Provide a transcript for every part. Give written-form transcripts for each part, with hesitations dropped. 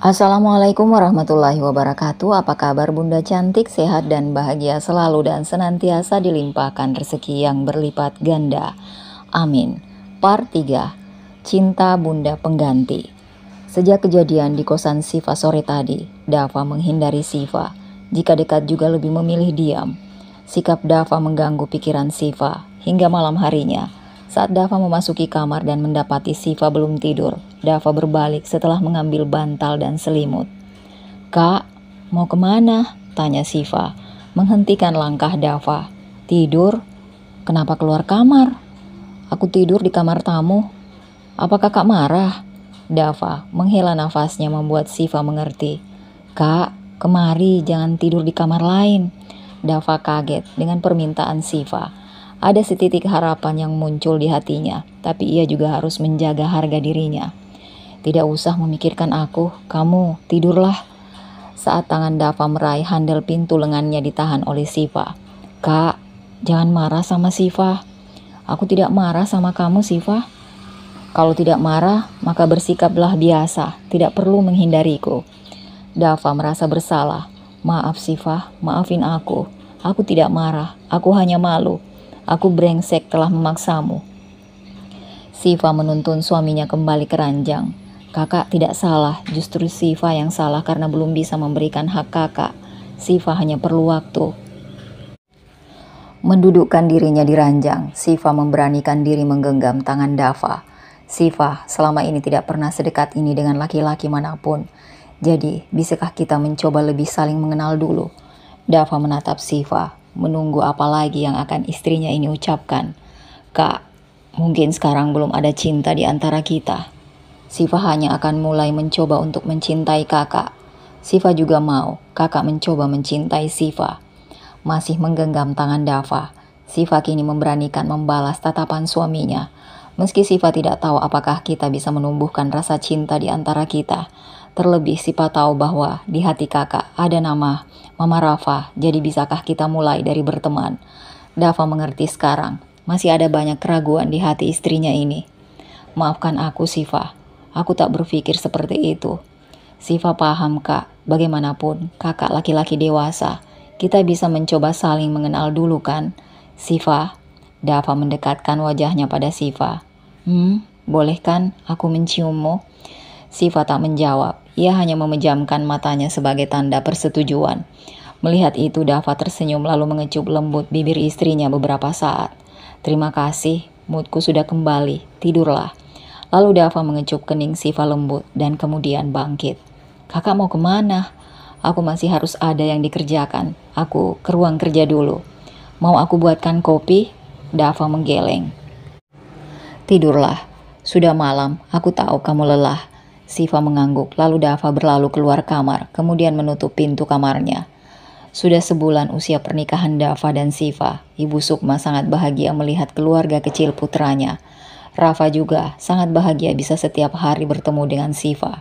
Assalamualaikum warahmatullahi wabarakatuh. Apa kabar Bunda cantik, sehat dan bahagia selalu dan senantiasa dilimpahkan rezeki yang berlipat ganda. Amin. Part 3. Cinta Bunda Pengganti. Sejak kejadian di kosan Siva sore tadi, Dava menghindari Siva. Jika dekat juga lebih memilih diam. Sikap Dava mengganggu pikiran Siva hingga malam harinya. Saat Dava memasuki kamar dan mendapati Siva belum tidur, Dava berbalik setelah mengambil bantal dan selimut. "Kak, mau kemana?" tanya Siva, menghentikan langkah Dava. "Tidur? Kenapa keluar kamar?" "Aku tidur di kamar tamu." "Apa kakak marah?" Dava menghela nafasnya membuat Siva mengerti. "Kak, kemari, jangan tidur di kamar lain." Dava kaget dengan permintaan Siva. Ada setitik harapan yang muncul di hatinya, tapi ia juga harus menjaga harga dirinya. "Tidak usah memikirkan aku, kamu tidurlah." Saat tangan Dava meraih handle pintu, lengannya ditahan oleh Siva. "Kak, jangan marah sama Siva." "Aku tidak marah sama kamu, Siva." "Kalau tidak marah, maka bersikaplah biasa, tidak perlu menghindariku." Dava merasa bersalah. "Maaf Siva, maafin aku. Aku tidak marah, aku hanya malu. Aku brengsek telah memaksamu." Siva menuntun suaminya kembali ke ranjang. "Kakak tidak salah, justru Siva yang salah karena belum bisa memberikan hak kakak. Siva hanya perlu waktu." Mendudukkan dirinya di ranjang, Siva memberanikan diri menggenggam tangan Dava. "Siva, selama ini tidak pernah sedekat ini dengan laki-laki manapun. Jadi, bisakah kita mencoba lebih saling mengenal dulu?" Dava menatap Siva, menunggu apa lagi yang akan istrinya ini ucapkan. "Kak, mungkin sekarang belum ada cinta di antara kita. Siva hanya akan mulai mencoba untuk mencintai kakak. Siva juga mau kakak mencoba mencintai Siva." Masih menggenggam tangan Dava, Siva kini memberanikan membalas tatapan suaminya. "Meski Siva tidak tahu apakah kita bisa menumbuhkan rasa cinta di antara kita. Terlebih Siva tahu bahwa di hati kakak ada nama Mama Rafa, jadi bisakah kita mulai dari berteman?" Dava mengerti sekarang, masih ada banyak keraguan di hati istrinya ini. "Maafkan aku Siva, aku tak berpikir seperti itu." "Siva paham kak, bagaimanapun kakak laki-laki dewasa, kita bisa mencoba saling mengenal dulu kan, Siva?" Dava mendekatkan wajahnya pada Siva. Boleh kan aku menciummu?" Siva tak menjawab, ia hanya memejamkan matanya sebagai tanda persetujuan. Melihat itu Dava tersenyum lalu mengecup lembut bibir istrinya beberapa saat. "Terima kasih, moodku sudah kembali, tidurlah." Lalu Dava mengecup kening Siva lembut dan kemudian bangkit. "Kakak mau kemana?" "Aku masih harus ada yang dikerjakan, aku ke ruang kerja dulu." "Mau aku buatkan kopi?" Dava menggeleng. "Tidurlah, sudah malam, aku tahu kamu lelah." Siva mengangguk, lalu Dava berlalu keluar kamar, kemudian menutup pintu kamarnya. Sudah sebulan usia pernikahan Dava dan Siva, Ibu Sukma sangat bahagia melihat keluarga kecil putranya. Rafa juga sangat bahagia bisa setiap hari bertemu dengan Siva.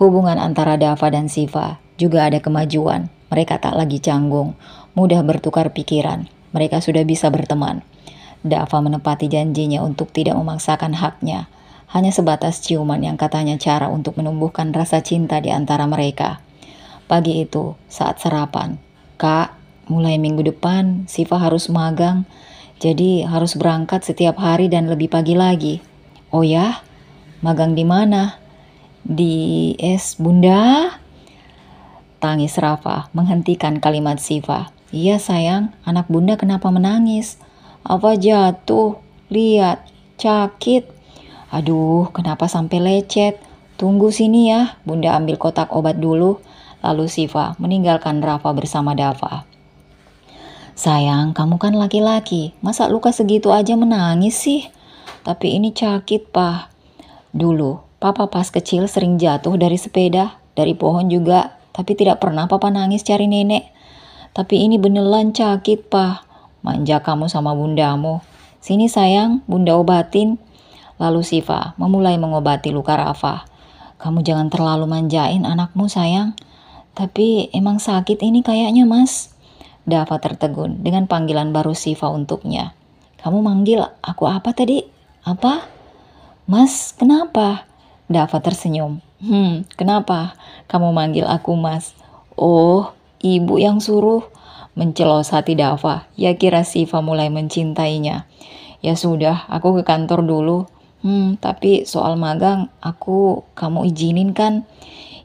Hubungan antara Dava dan Siva juga ada kemajuan. Mereka tak lagi canggung, mudah bertukar pikiran. Mereka sudah bisa berteman. Dava menepati janjinya untuk tidak memaksakan haknya. Hanya sebatas ciuman yang katanya cara untuk menumbuhkan rasa cinta di antara mereka. Pagi itu, saat sarapan, "Kak, mulai minggu depan Siva harus magang, jadi harus berangkat setiap hari dan lebih pagi lagi." "Oh ya? Magang di mana?" "Di Bunda." Tangis Rafa menghentikan kalimat Siva. "Iya sayang, anak Bunda kenapa menangis?" "Apa jatuh? Lihat, sakit." "Aduh, kenapa sampai lecet? Tunggu sini ya, Bunda ambil kotak obat dulu." Lalu Siva meninggalkan Rafa bersama Dava. "Sayang, kamu kan laki-laki, masa luka segitu aja menangis sih?" "Tapi ini sakit, Pak. Dulu, Papa pas kecil sering jatuh dari sepeda, dari pohon juga, tapi tidak pernah Papa nangis cari nenek. Tapi ini beneran sakit, Pak. Manja kamu sama bundamu. Sini sayang, Bunda obatin." Lalu Siva memulai mengobati luka Rafa. "Kamu jangan terlalu manjain anakmu sayang." "Tapi emang sakit ini kayaknya mas." Dava tertegun dengan panggilan baru Siva untuknya. "Kamu manggil aku apa tadi?" "Apa?" "Mas, kenapa?" Dava tersenyum. Kenapa kamu manggil aku Mas? Oh, ibu yang suruh. Mencelos hati Dava. Ya kira Siva mulai mencintainya. Ya sudah, aku ke kantor dulu. Tapi soal magang, kamu izinin kan?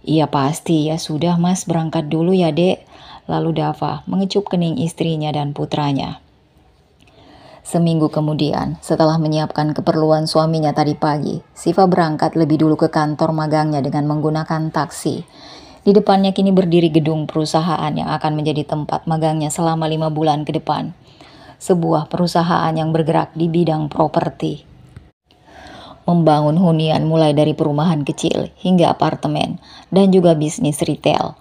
Iya pasti, ya sudah Mas, berangkat dulu ya Dek. Lalu Dava mengecup kening istrinya dan putranya. Seminggu kemudian, setelah menyiapkan keperluan suaminya tadi pagi, Siva berangkat lebih dulu ke kantor magangnya dengan menggunakan taksi. Di depannya kini berdiri gedung perusahaan yang akan menjadi tempat magangnya selama 5 bulan ke depan. Sebuah perusahaan yang bergerak di bidang properti. Membangun hunian mulai dari perumahan kecil hingga apartemen dan juga bisnis retail.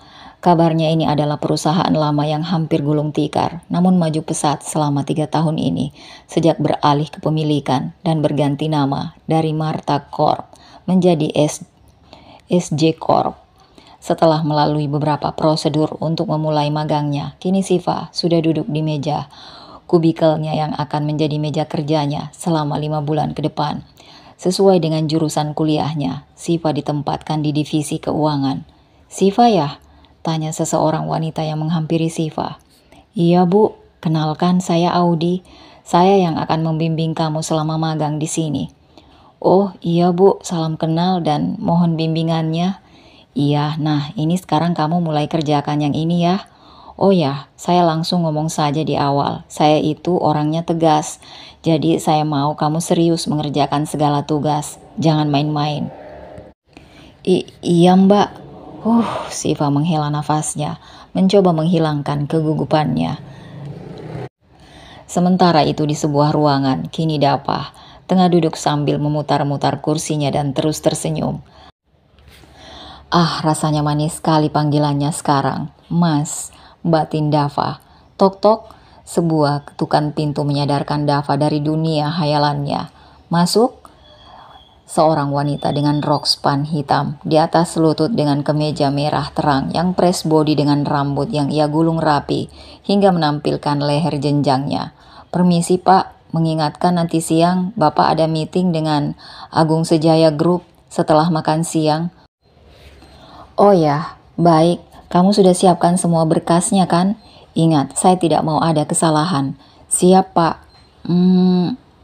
Kabarnya ini adalah perusahaan lama yang hampir gulung tikar, namun maju pesat selama 3 tahun ini sejak beralih kepemilikan dan berganti nama dari Marta Corp menjadi SJ Corp. Setelah melalui beberapa prosedur untuk memulai magangnya, kini Siva sudah duduk di meja kubikelnya yang akan menjadi meja kerjanya selama 5 bulan ke depan. Sesuai dengan jurusan kuliahnya, Siva ditempatkan di divisi keuangan. Siva ya? Tanya seseorang wanita yang menghampiri Siva. Iya Bu, kenalkan saya Audi. Saya yang akan membimbing kamu selama magang di sini. Oh iya Bu, salam kenal dan mohon bimbingannya. Iya, nah ini sekarang kamu mulai kerjakan yang ini ya. Oh ya, saya langsung ngomong saja di awal. Saya itu orangnya tegas. Jadi saya mau kamu serius mengerjakan segala tugas. Jangan main-main. Iya Mbak. Siva menghela nafasnya, mencoba menghilangkan kegugupannya. Sementara itu di sebuah ruangan, kini Dava tengah duduk sambil memutar-mutar kursinya dan terus tersenyum. Rasanya manis sekali panggilannya sekarang. Mas, batin Dava. Tok-tok, sebuah ketukan pintu menyadarkan Dava dari dunia hayalannya. Masuk. Seorang wanita dengan rok span hitam di atas lutut dengan kemeja merah terang yang press body dengan rambut yang ia gulung rapi hingga menampilkan leher jenjangnya. Permisi Pak, mengingatkan nanti siang Bapak ada meeting dengan Agung Sejaya Group setelah makan siang. Oh ya, baik. Kamu sudah siapkan semua berkasnya kan? Ingat, saya tidak mau ada kesalahan. Siap Pak.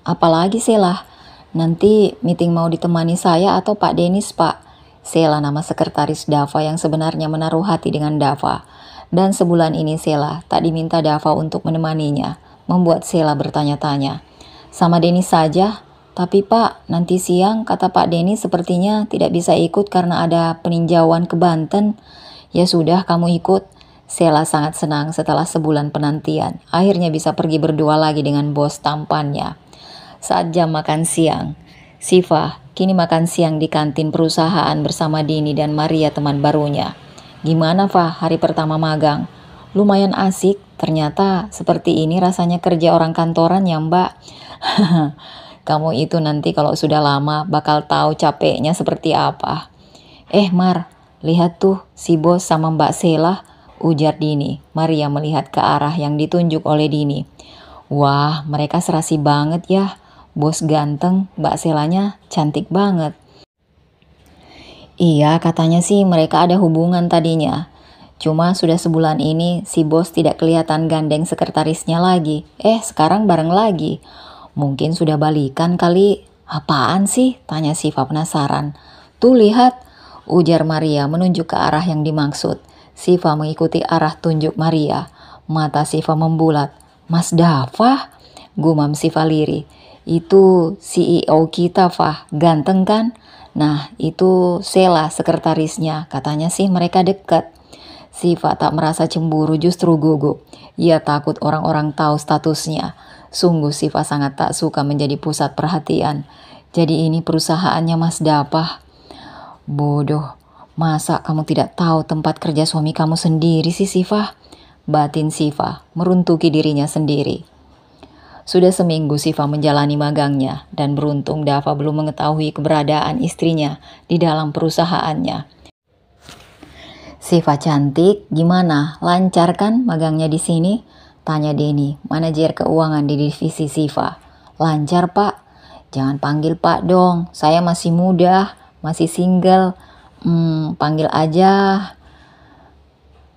Apalagi Sela? Nanti meeting mau ditemani saya atau Pak Denis Pak? Sela nama sekretaris Dava yang sebenarnya menaruh hati dengan Dava. Dan sebulan ini Sela tak diminta Dava untuk menemaninya, membuat Sela bertanya-tanya. Sama Denis saja? Tapi Pak, nanti siang kata Pak Denis sepertinya tidak bisa ikut karena ada peninjauan ke Banten. Ya sudah, kamu ikut. Sela sangat senang setelah sebulan penantian. Akhirnya bisa pergi berdua lagi dengan bos tampannya. Saat jam makan siang, Siva kini makan siang di kantin perusahaan bersama Dini dan Maria teman barunya. Gimana Fah hari pertama magang? Lumayan asik, ternyata seperti ini rasanya kerja orang kantoran ya Mbak. Kamu itu nanti kalau sudah lama bakal tahu capeknya seperti apa. Mar, lihat tuh si bos sama Mbak Sela, ujar Dini. Maria melihat ke arah yang ditunjuk oleh Dini. Wah, mereka serasi banget ya. Bos ganteng, Mbak Selanya cantik banget. Iya, katanya sih mereka ada hubungan tadinya. Cuma sudah sebulan ini si bos tidak kelihatan gandeng sekretarisnya lagi. Sekarang bareng lagi. Mungkin sudah balikan kali. Apaan sih? Tanya Siva penasaran. Tuh lihat, ujar Maria menunjuk ke arah yang dimaksud. Siva mengikuti arah tunjuk Maria. Mata Siva membulat. Mas Dava? Gumam Siva lirih. Itu CEO kita Fah, ganteng kan? Nah itu Sela sekretarisnya, katanya sih mereka dekat. Siva tak merasa cemburu, justru gugup. Ia takut orang-orang tahu statusnya. Sungguh Siva sangat tak suka menjadi pusat perhatian. Jadi ini perusahaannya Mas Dava. Bodoh, masa kamu tidak tahu tempat kerja suami kamu sendiri sih Siva? Batin Siva meruntuki dirinya sendiri. Sudah seminggu Siva menjalani magangnya dan beruntung Dava belum mengetahui keberadaan istrinya di dalam perusahaannya. Siva cantik, gimana? Lancar kan magangnya di sini? Tanya Denny, manajer keuangan di divisi Siva. Lancar Pak? Jangan panggil Pak dong, saya masih muda, masih single. Panggil aja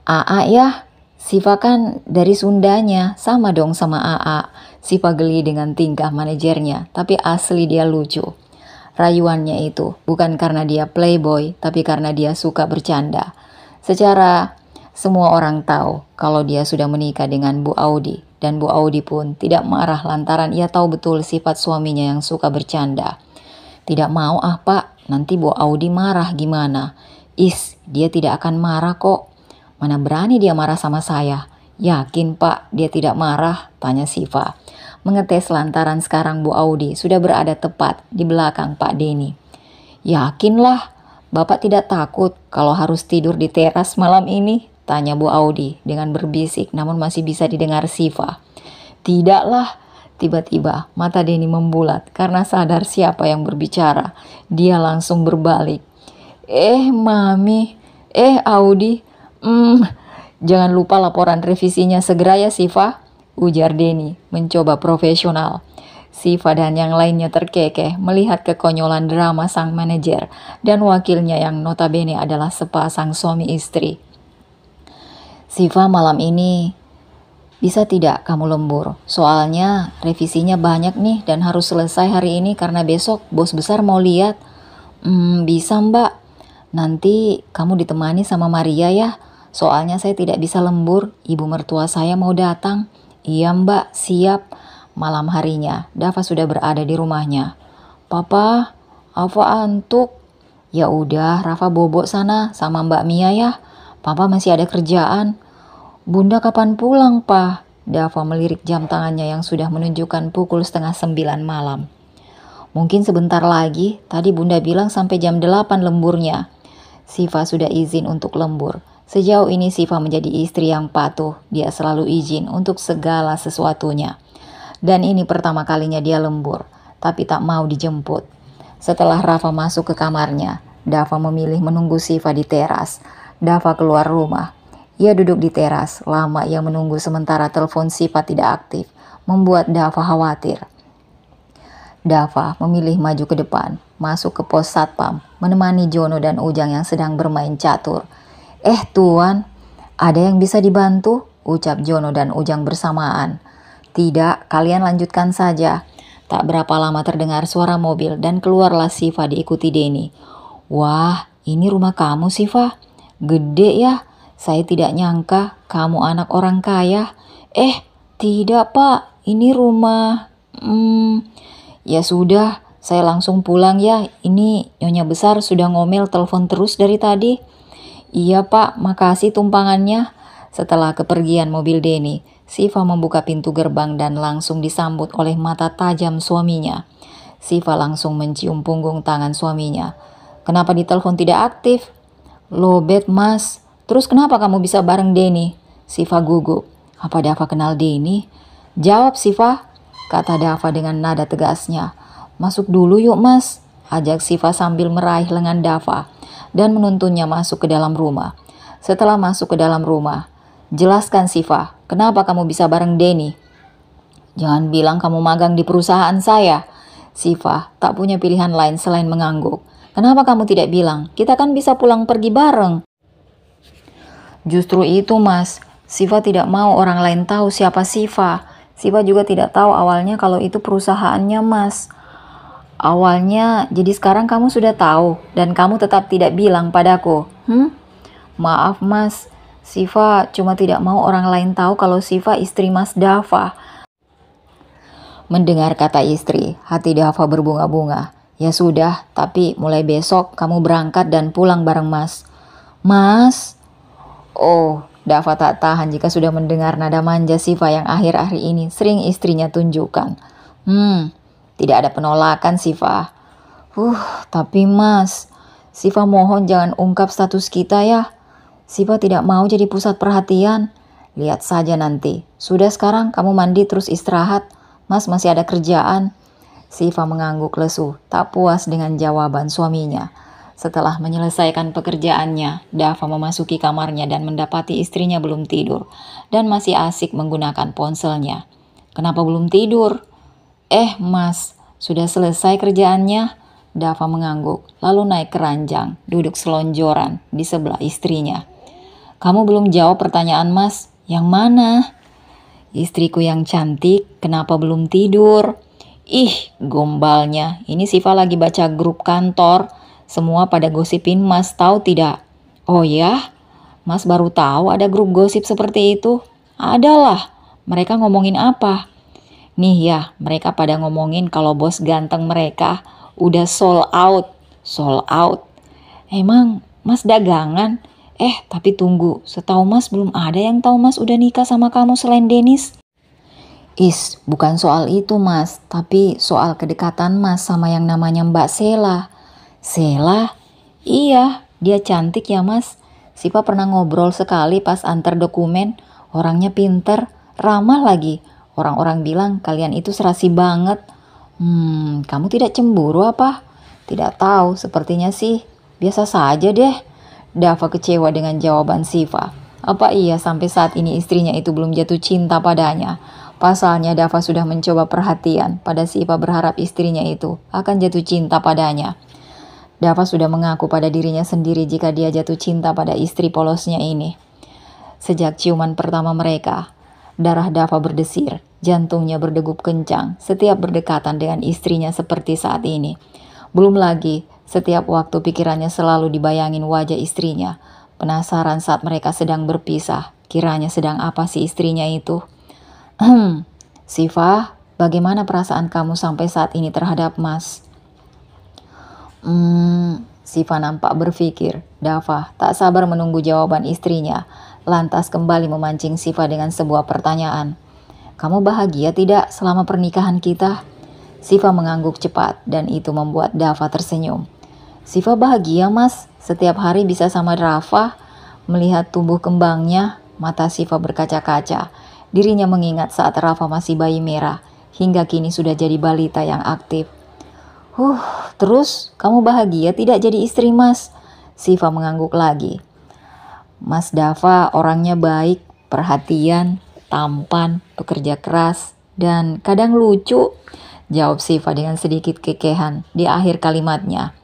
AA ya. Siva kan dari Sundanya, sama dong sama AA. Siva geli dengan tingkah manajernya, tapi asli dia lucu. Rayuannya itu bukan karena dia playboy, tapi karena dia suka bercanda. Secara semua orang tahu kalau dia sudah menikah dengan Bu Audi, dan Bu Audi pun tidak marah lantaran ia tahu betul sifat suaminya yang suka bercanda. Tidak mau Pak, nanti Bu Audi marah gimana? Dia tidak akan marah kok. Mana berani dia marah sama saya? Yakin Pak dia tidak marah? Tanya Siva. Mengetes lantaran sekarang Bu Audi sudah berada tepat di belakang Pak Denny. Yakinlah, Bapak tidak takut kalau harus tidur di teras malam ini? Tanya Bu Audi dengan berbisik namun masih bisa didengar Siva. Tidaklah. Tiba-tiba mata Denny membulat karena sadar siapa yang berbicara. Dia langsung berbalik. Mami, Audi, jangan lupa laporan revisinya segera ya Siva, ujar Denny mencoba profesional. Siva dan yang lainnya terkekeh melihat kekonyolan drama sang manajer dan wakilnya yang notabene adalah sepasang suami istri. Siva, malam ini bisa tidak kamu lembur? Soalnya revisinya banyak nih dan harus selesai hari ini karena besok bos besar mau lihat. Bisa Mbak. Nanti kamu ditemani sama Maria ya. Soalnya saya tidak bisa lembur, ibu mertua saya mau datang. Iya Mbak, siap. Malam harinya, Dava sudah berada di rumahnya. Papa, Ava antuk. Ya udah, Rafa bobok sana sama Mbak Mia ya. Papa masih ada kerjaan. Bunda kapan pulang, Pa? Dava melirik jam tangannya yang sudah menunjukkan pukul 8:30 malam. Mungkin sebentar lagi, tadi Bunda bilang sampai jam 8 lemburnya. Siva sudah izin untuk lembur. Sejauh ini Siva menjadi istri yang patuh. Dia selalu izin untuk segala sesuatunya. Dan ini pertama kalinya dia lembur, tapi tak mau dijemput. Setelah Rafa masuk ke kamarnya, Dava memilih menunggu Siva di teras. Dava keluar rumah. Ia duduk di teras. Lama ia menunggu sementara telepon Siva tidak aktif, membuat Dava khawatir. Dava memilih maju ke depan, masuk ke pos satpam, menemani Jono dan Ujang yang sedang bermain catur. Tuan, ada yang bisa dibantu? Ucap Jono dan Ujang bersamaan. Tidak, kalian lanjutkan saja. Tak berapa lama terdengar suara mobil dan keluarlah Siva diikuti Denny. Wah, ini rumah kamu Siva? Gede ya? Saya tidak nyangka kamu anak orang kaya. Tidak Pak, ini rumah... Ya sudah, saya langsung pulang ya. Ini Nyonya Besar sudah ngomel telepon terus dari tadi. Iya Pak, makasih tumpangannya. Setelah kepergian mobil Denny, Siva membuka pintu gerbang dan langsung disambut oleh mata tajam suaminya. Siva langsung mencium punggung tangan suaminya. Kenapa ditelepon tidak aktif? Lobet Mas. Terus kenapa kamu bisa bareng Denny? Siva gugup. Apa Dava kenal Denny? Jawab Siva, kata Dava dengan nada tegasnya. Masuk dulu yuk Mas, ajak Siva sambil meraih lengan Dava dan menuntunnya masuk ke dalam rumah. Setelah masuk ke dalam rumah, jelaskan Siva, kenapa kamu bisa bareng Denny? Jangan bilang kamu magang di perusahaan saya. Siva tak punya pilihan lain selain mengangguk. Kenapa kamu tidak bilang? Kita kan bisa pulang pergi bareng. Justru itu Mas, Siva tidak mau orang lain tahu siapa Siva. Siva juga tidak tahu awalnya kalau itu perusahaannya Mas. Awalnya, jadi sekarang kamu sudah tahu dan kamu tetap tidak bilang padaku. Maaf Mas, Siva cuma tidak mau orang lain tahu kalau Siva istri Mas Dava. Mendengar kata istri, hati Dava berbunga-bunga. Ya sudah, tapi mulai besok kamu berangkat dan pulang bareng Mas. Mas? Oh, Dava tak tahan jika sudah mendengar nada manja Siva yang akhir-akhir ini sering istrinya tunjukkan. Tidak ada penolakan Siva. Tapi Mas, Siva mohon jangan ungkap status kita ya. Siva tidak mau jadi pusat perhatian. Lihat saja nanti. Sudah sekarang kamu mandi terus istirahat. Mas masih ada kerjaan. Siva mengangguk lesu, tak puas dengan jawaban suaminya. Setelah menyelesaikan pekerjaannya, Dava memasuki kamarnya dan mendapati istrinya belum tidur dan masih asik menggunakan ponselnya. Kenapa belum tidur? Mas, sudah selesai kerjaannya? Dava mengangguk, lalu naik ke ranjang, duduk selonjoran di sebelah istrinya. Kamu belum jawab pertanyaan Mas. Yang mana? Istriku yang cantik, kenapa belum tidur? Ih, gombalnya. Ini Siva lagi baca grup kantor. Semua pada gosipin Mas, tahu tidak? Oh ya? Mas baru tahu ada grup gosip seperti itu? Adalah. Mereka ngomongin apa? Nih ya, mereka pada ngomongin kalau bos ganteng mereka udah sold out. Sold out. Emang Mas dagangan? Tapi tunggu, setahu Mas belum ada yang tahu Mas udah nikah sama kamu selain Dennis. Bukan soal itu Mas, tapi soal kedekatan Mas sama yang namanya Mbak Sela. Sela? Iya, dia cantik ya Mas. Siva pernah ngobrol sekali pas antar dokumen. Orangnya pinter, ramah lagi. Orang-orang bilang kalian itu serasi banget. Kamu tidak cemburu apa? Tidak tahu, sepertinya sih biasa saja deh. Dava kecewa dengan jawaban Siva. Apa iya sampai saat ini istrinya itu belum jatuh cinta padanya? Pasalnya Dava sudah mencoba perhatian pada Siva, berharap istrinya itu akan jatuh cinta padanya. Dava sudah mengaku pada dirinya sendiri jika dia jatuh cinta pada istri polosnya ini. Sejak ciuman pertama mereka, darah Dava berdesir, jantungnya berdegup kencang setiap berdekatan dengan istrinya seperti saat ini. Belum lagi, setiap waktu pikirannya selalu dibayangin wajah istrinya. Penasaran saat mereka sedang berpisah, kiranya sedang apa sih istrinya itu? Siva, bagaimana perasaan kamu sampai saat ini terhadap Mas? Siva nampak berpikir. Dava tak sabar menunggu jawaban istrinya, lantas kembali memancing Siva dengan sebuah pertanyaan. Kamu bahagia tidak selama pernikahan kita? Siva mengangguk cepat dan itu membuat Dava tersenyum. Siva bahagia Mas, setiap hari bisa sama Dava. Melihat tumbuh kembangnya, mata Siva berkaca-kaca. Dirinya mengingat saat Dava masih bayi merah, hingga kini sudah jadi balita yang aktif. Terus kamu bahagia tidak jadi istri Mas? Siva mengangguk lagi. Mas Dava orangnya baik, perhatian, tampan, pekerja keras, dan kadang lucu, jawab Siva dengan sedikit kekehan di akhir kalimatnya.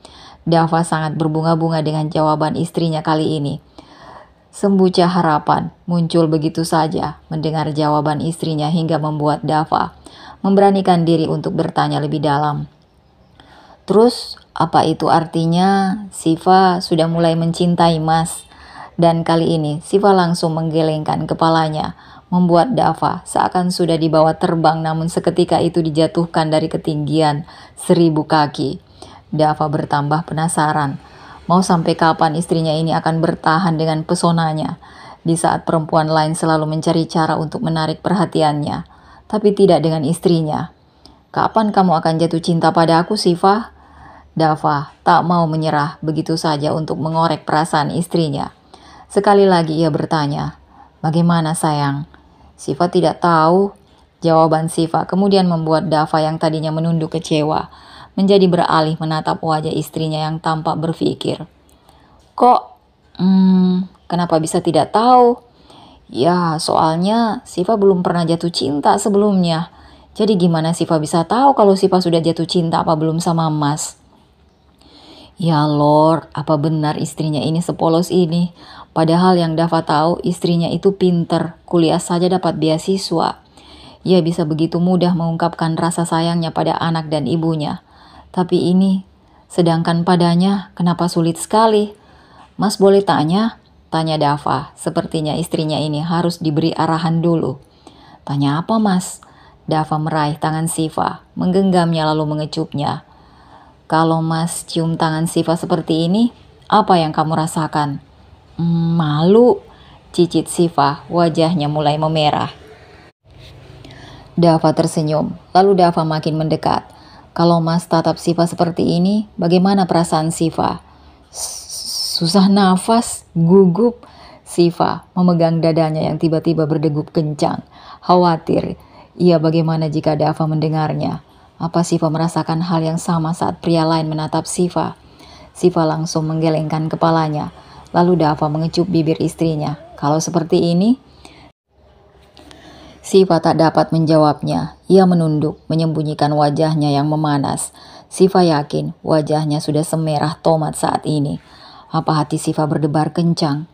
Dava sangat berbunga-bunga dengan jawaban istrinya kali ini. Sembucah harapan muncul begitu saja mendengar jawaban istrinya hingga membuat Dava memberanikan diri untuk bertanya lebih dalam. Terus apa itu artinya Siva sudah mulai mencintai Mas? Dan kali ini Siva langsung menggelengkan kepalanya, membuat Dava seakan sudah dibawa terbang namun seketika itu dijatuhkan dari ketinggian 1000 kaki. Dava bertambah penasaran. Mau sampai kapan istrinya ini akan bertahan dengan pesonanya di saat perempuan lain selalu mencari cara untuk menarik perhatiannya, tapi tidak dengan istrinya. Kapan kamu akan jatuh cinta pada aku, Siva? Dava tak mau menyerah begitu saja untuk mengorek perasaan istrinya. Sekali lagi ia bertanya, bagaimana sayang? Siva tidak tahu. Jawaban Siva kemudian membuat Dava yang tadinya menunduk kecewa menjadi beralih menatap wajah istrinya yang tampak berpikir. Kenapa bisa tidak tahu? Ya, soalnya Siva belum pernah jatuh cinta sebelumnya. Jadi gimana Siva bisa tahu kalau Siva sudah jatuh cinta apa belum sama Mas? Ya Lord, apa benar istrinya ini sepolos ini? Padahal yang Dava tahu istrinya itu pinter, kuliah saja dapat beasiswa. Ia bisa begitu mudah mengungkapkan rasa sayangnya pada anak dan ibunya. Tapi ini, sedangkan padanya kenapa sulit sekali? Mas boleh tanya? Tanya Dava, sepertinya istrinya ini harus diberi arahan dulu. Tanya apa Mas? Dava meraih tangan Siva, menggenggamnya lalu mengecupnya. Kalau Mas cium tangan Siva seperti ini, apa yang kamu rasakan? Malu, cicit Siva, wajahnya mulai memerah. Dava tersenyum, lalu Dava makin mendekat. Kalau Mas tatap Siva seperti ini, bagaimana perasaan Siva? Susah nafas, gugup. Siva memegang dadanya yang tiba-tiba berdegup kencang. Khawatir, ia bagaimana jika Dava mendengarnya? Apa Siva merasakan hal yang sama saat pria lain menatap Siva? Siva langsung menggelengkan kepalanya. Lalu Dava mengecup bibir istrinya. Kalau seperti ini, Siva tak dapat menjawabnya. Ia menunduk, menyembunyikan wajahnya yang memanas. Siva yakin wajahnya sudah semerah tomat saat ini. Apa hati Siva berdebar kencang?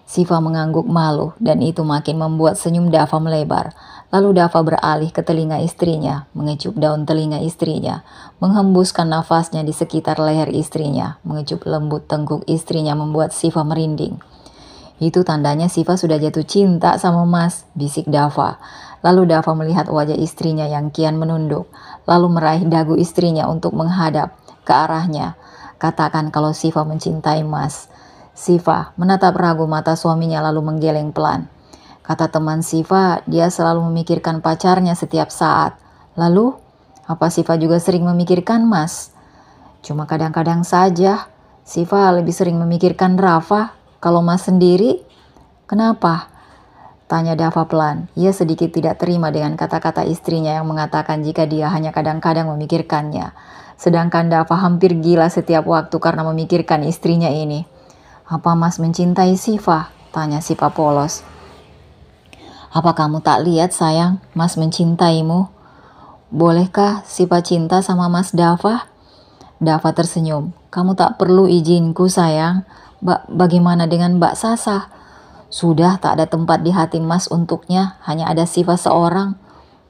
Siva mengangguk malu dan itu makin membuat senyum Dava melebar. Lalu Dava beralih ke telinga istrinya, mengecup daun telinga istrinya, menghembuskan nafasnya di sekitar leher istrinya, mengecup lembut tengkuk istrinya membuat Siva merinding. Itu tandanya Siva sudah jatuh cinta sama Mas, bisik Dava. Lalu Dava melihat wajah istrinya yang kian menunduk, lalu meraih dagu istrinya untuk menghadap ke arahnya. Katakan kalau Siva mencintai Mas. Siva menatap ragu mata suaminya lalu menggeleng pelan. Kata teman Siva, dia selalu memikirkan pacarnya setiap saat. Lalu, apa Siva juga sering memikirkan Mas? Cuma kadang-kadang saja. Siva lebih sering memikirkan Rafa. Kalau Mas sendiri, kenapa? Tanya Dava pelan. Ia sedikit tidak terima dengan kata-kata istrinya yang mengatakan jika dia hanya kadang-kadang memikirkannya. Sedangkan Dava hampir gila setiap waktu karena memikirkan istrinya ini. Apa Mas mencintai Siva? Tanya Siva polos. Apa kamu tak lihat sayang, Mas mencintaimu? Bolehkah Siva cinta sama Mas Dava? Dava tersenyum. Kamu tak perlu izinku sayang. Bagaimana dengan Mbak Sasa? Sudah tak ada tempat di hati Mas untuknya, hanya ada Siva seorang.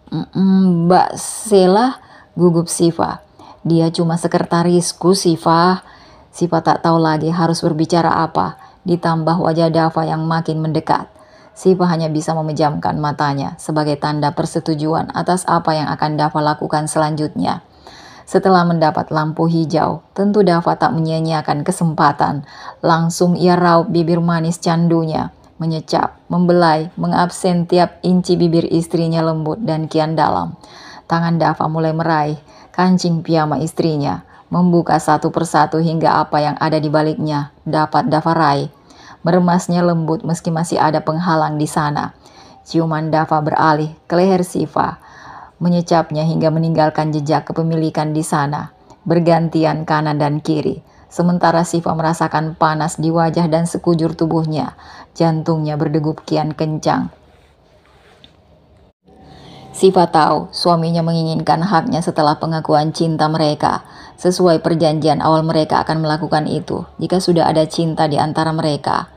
Mbak Sela, gugup Siva. Dia cuma sekretarisku Siva. Siva tak tahu lagi harus berbicara apa, ditambah wajah Dava yang makin mendekat. Siva hanya bisa memejamkan matanya sebagai tanda persetujuan atas apa yang akan Dava lakukan selanjutnya. Setelah mendapat lampu hijau, tentu Dava tak menyia-nyiakan kesempatan. Langsung ia raup bibir manis candunya, menyecap, membelai, mengabsen tiap inci bibir istrinya lembut dan kian dalam. Tangan Dava mulai meraih kancing piyama istrinya, membuka satu persatu hingga apa yang ada di baliknya dapat Dava raih. Meremasnya lembut meski masih ada penghalang di sana. Ciuman Dava beralih ke leher Siva, menyecapnya hingga meninggalkan jejak kepemilikan di sana, bergantian kanan dan kiri. Sementara Siva merasakan panas di wajah dan sekujur tubuhnya, jantungnya berdegup kian kencang. Siva tahu suaminya menginginkan haknya setelah pengakuan cinta mereka. Sesuai perjanjian awal mereka akan melakukan itu jika sudah ada cinta di antara mereka.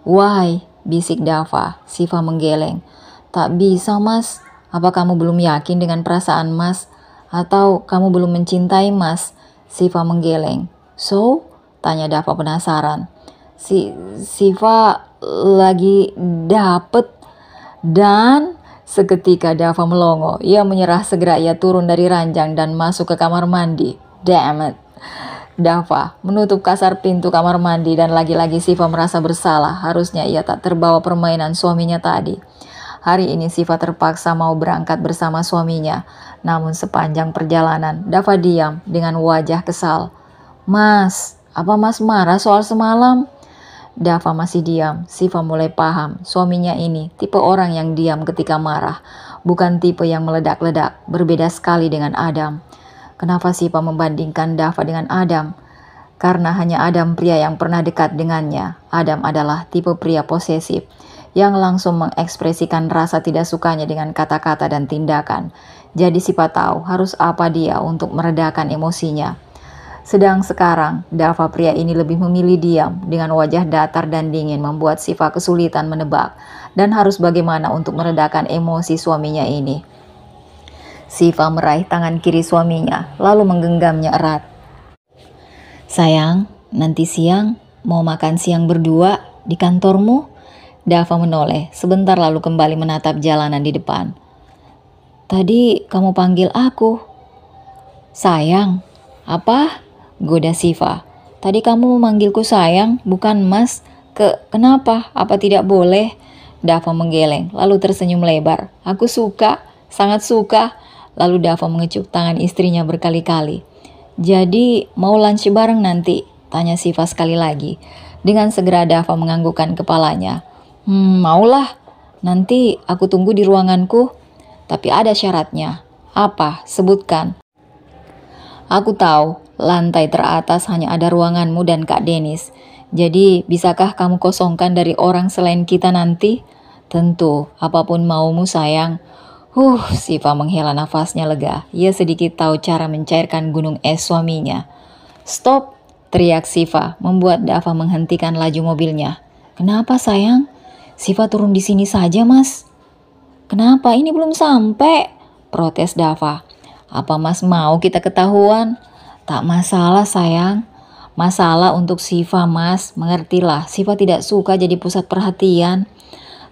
Why? Bisik Dava. Siva menggeleng. Tak bisa Mas. Apa kamu belum yakin dengan perasaan Mas? Atau kamu belum mencintai Mas? Siva menggeleng. So? Tanya Dava penasaran. Siva lagi dapet. Dan seketika Dava melongo. Ia menyerah segera ia turun dari ranjang dan masuk ke kamar mandi. Damn it. Dava menutup kasar pintu kamar mandi dan lagi-lagi Siva merasa bersalah. Harusnya ia tak terbawa permainan suaminya tadi. Hari ini Siva terpaksa mau berangkat bersama suaminya. Namun sepanjang perjalanan Dava diam dengan wajah kesal. Mas, apa Mas marah soal semalam? Dava masih diam. Siva mulai paham suaminya ini tipe orang yang diam ketika marah. Bukan tipe yang meledak-ledak. Berbeda sekali dengan Adam. Kenapa Siva membandingkan Dava dengan Adam? Karena hanya Adam pria yang pernah dekat dengannya. Adam adalah tipe pria posesif yang langsung mengekspresikan rasa tidak sukanya dengan kata-kata dan tindakan. Jadi Siva tahu harus apa dia untuk meredakan emosinya. Sedang sekarang, Dava pria ini lebih memilih diam dengan wajah datar dan dingin membuat Siva kesulitan menebak dan harus bagaimana untuk meredakan emosi suaminya ini. Siva meraih tangan kiri suaminya, lalu menggenggamnya erat. Sayang, nanti siang mau makan siang berdua di kantormu? Dava menoleh, sebentar lalu kembali menatap jalanan di depan. Tadi kamu panggil aku. Sayang, apa? Goda Siva. Tadi kamu memanggilku sayang, bukan Mas. Kenapa? Apa tidak boleh? Dava menggeleng, lalu tersenyum lebar. Aku suka, sangat suka. Lalu Dava mengecup tangan istrinya berkali-kali. Jadi mau lunch bareng nanti? Tanya Siva sekali lagi. Dengan segera Dava menganggukkan kepalanya. Maulah. Nanti aku tunggu di ruanganku. Tapi ada syaratnya. Apa? Sebutkan. Aku tahu lantai teratas hanya ada ruanganmu dan Kak Denis. Jadi bisakah kamu kosongkan dari orang selain kita nanti? Tentu, apapun maumu sayang. Siva menghela nafasnya lega. Ia sedikit tahu cara mencairkan gunung es suaminya. Stop, teriak Siva, membuat Dava menghentikan laju mobilnya. Kenapa sayang? Siva turun di sini saja mas. Kenapa ini belum sampai? Protes Dava. Apa mas mau kita ketahuan? Tak masalah sayang. Masalah untuk Siva mas, mengertilah. Siva tidak suka jadi pusat perhatian.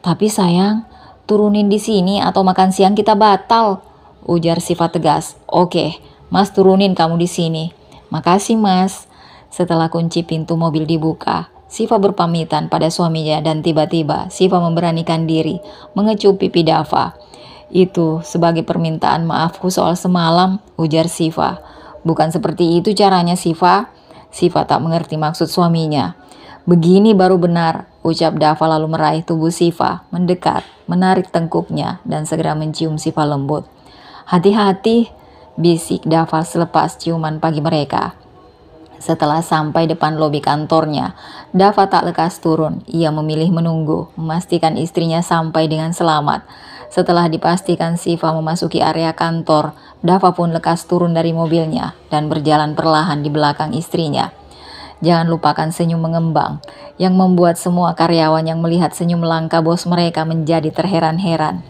Tapi sayang, turunin di sini atau makan siang kita batal, ujar Siva tegas. Oke, mas turunin kamu di sini. Makasih mas. Setelah kunci pintu mobil dibuka, Siva berpamitan pada suaminya dan tiba-tiba Siva memberanikan diri mengecup pipi Dava. Itu sebagai permintaan maafku soal semalam, ujar Siva. Bukan seperti itu caranya Siva. Siva tak mengerti maksud suaminya. Begini baru benar, ucap Dava lalu meraih tubuh Siva, mendekat, menarik tengkuknya, dan segera mencium Siva lembut. Hati-hati, bisik Dava selepas ciuman pagi mereka. Setelah sampai depan lobi kantornya, Dava tak lekas turun. Ia memilih menunggu, memastikan istrinya sampai dengan selamat. Setelah dipastikan Siva memasuki area kantor, Dava pun lekas turun dari mobilnya dan berjalan perlahan di belakang istrinya. Jangan lupakan senyum mengembang yang membuat semua karyawan yang melihat senyum langka bos mereka menjadi terheran-heran.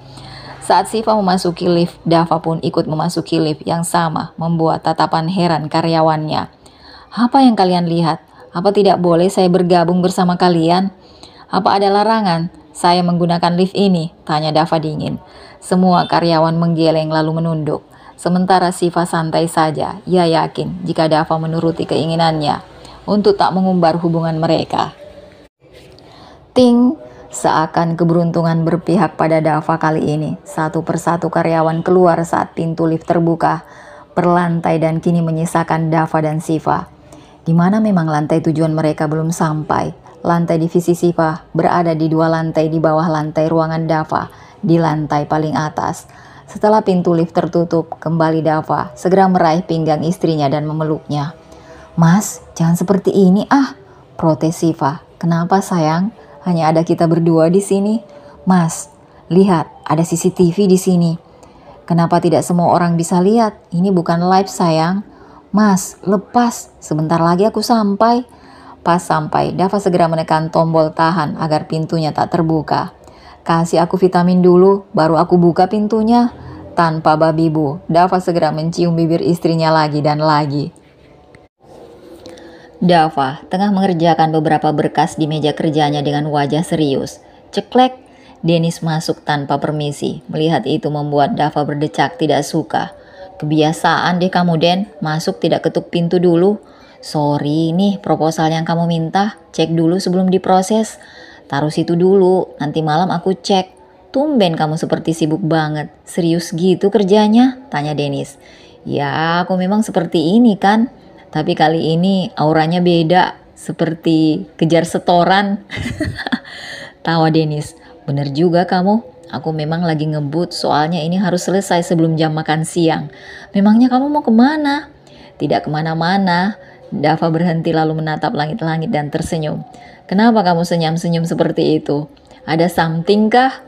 Saat Siva memasuki lift, Dava pun ikut memasuki lift yang sama, membuat tatapan heran karyawannya. Apa yang kalian lihat? Apa tidak boleh saya bergabung bersama kalian? Apa ada larangan saya menggunakan lift ini? Tanya Dava dingin. Semua karyawan menggeleng lalu menunduk. Sementara Siva santai saja. Ia yakin jika Dava menuruti keinginannya untuk tak mengumbar hubungan mereka. Ting, seakan keberuntungan berpihak pada Dava kali ini. Satu persatu karyawan keluar saat pintu lift terbuka perlantai dan kini menyisakan Dava dan Siva. Di mana memang lantai tujuan mereka belum sampai. Lantai divisi Siva berada di 2 lantai di bawah lantai ruangan Dava, di lantai paling atas. Setelah pintu lift tertutup, kembali Dava segera meraih pinggang istrinya dan memeluknya. Mas, jangan seperti ini protes Siva. Kenapa sayang? Hanya ada kita berdua di sini. Mas, lihat, ada CCTV di sini. Kenapa tidak semua orang bisa lihat? Ini bukan live sayang. Mas, lepas. Sebentar lagi aku sampai. Pas sampai, Dava segera menekan tombol tahan agar pintunya tak terbuka. Kasih aku vitamin dulu, baru aku buka pintunya. Tanpa babi bu, Dava segera mencium bibir istrinya lagi dan lagi. Dava tengah mengerjakan beberapa berkas di meja kerjanya dengan wajah serius. Ceklek, Dennis masuk tanpa permisi. Melihat itu membuat Dava berdecak tidak suka. Kebiasaan deh kamu Den, masuk tidak ketuk pintu dulu. Sorry nih proposal yang kamu minta, cek dulu sebelum diproses. Taruh situ dulu, nanti malam aku cek. Tumben kamu seperti sibuk banget. Serius gitu kerjanya? Tanya Dennis. Ya aku memang seperti ini kan. Tapi kali ini auranya beda. Seperti kejar setoran. Tawa Dennis. Bener juga kamu. Aku memang lagi ngebut soalnya ini harus selesai sebelum jam makan siang. Memangnya kamu mau kemana? Tidak kemana-mana. Dava berhenti lalu menatap langit-langit dan tersenyum. Kenapa kamu senyum-senyum seperti itu? Ada something kah?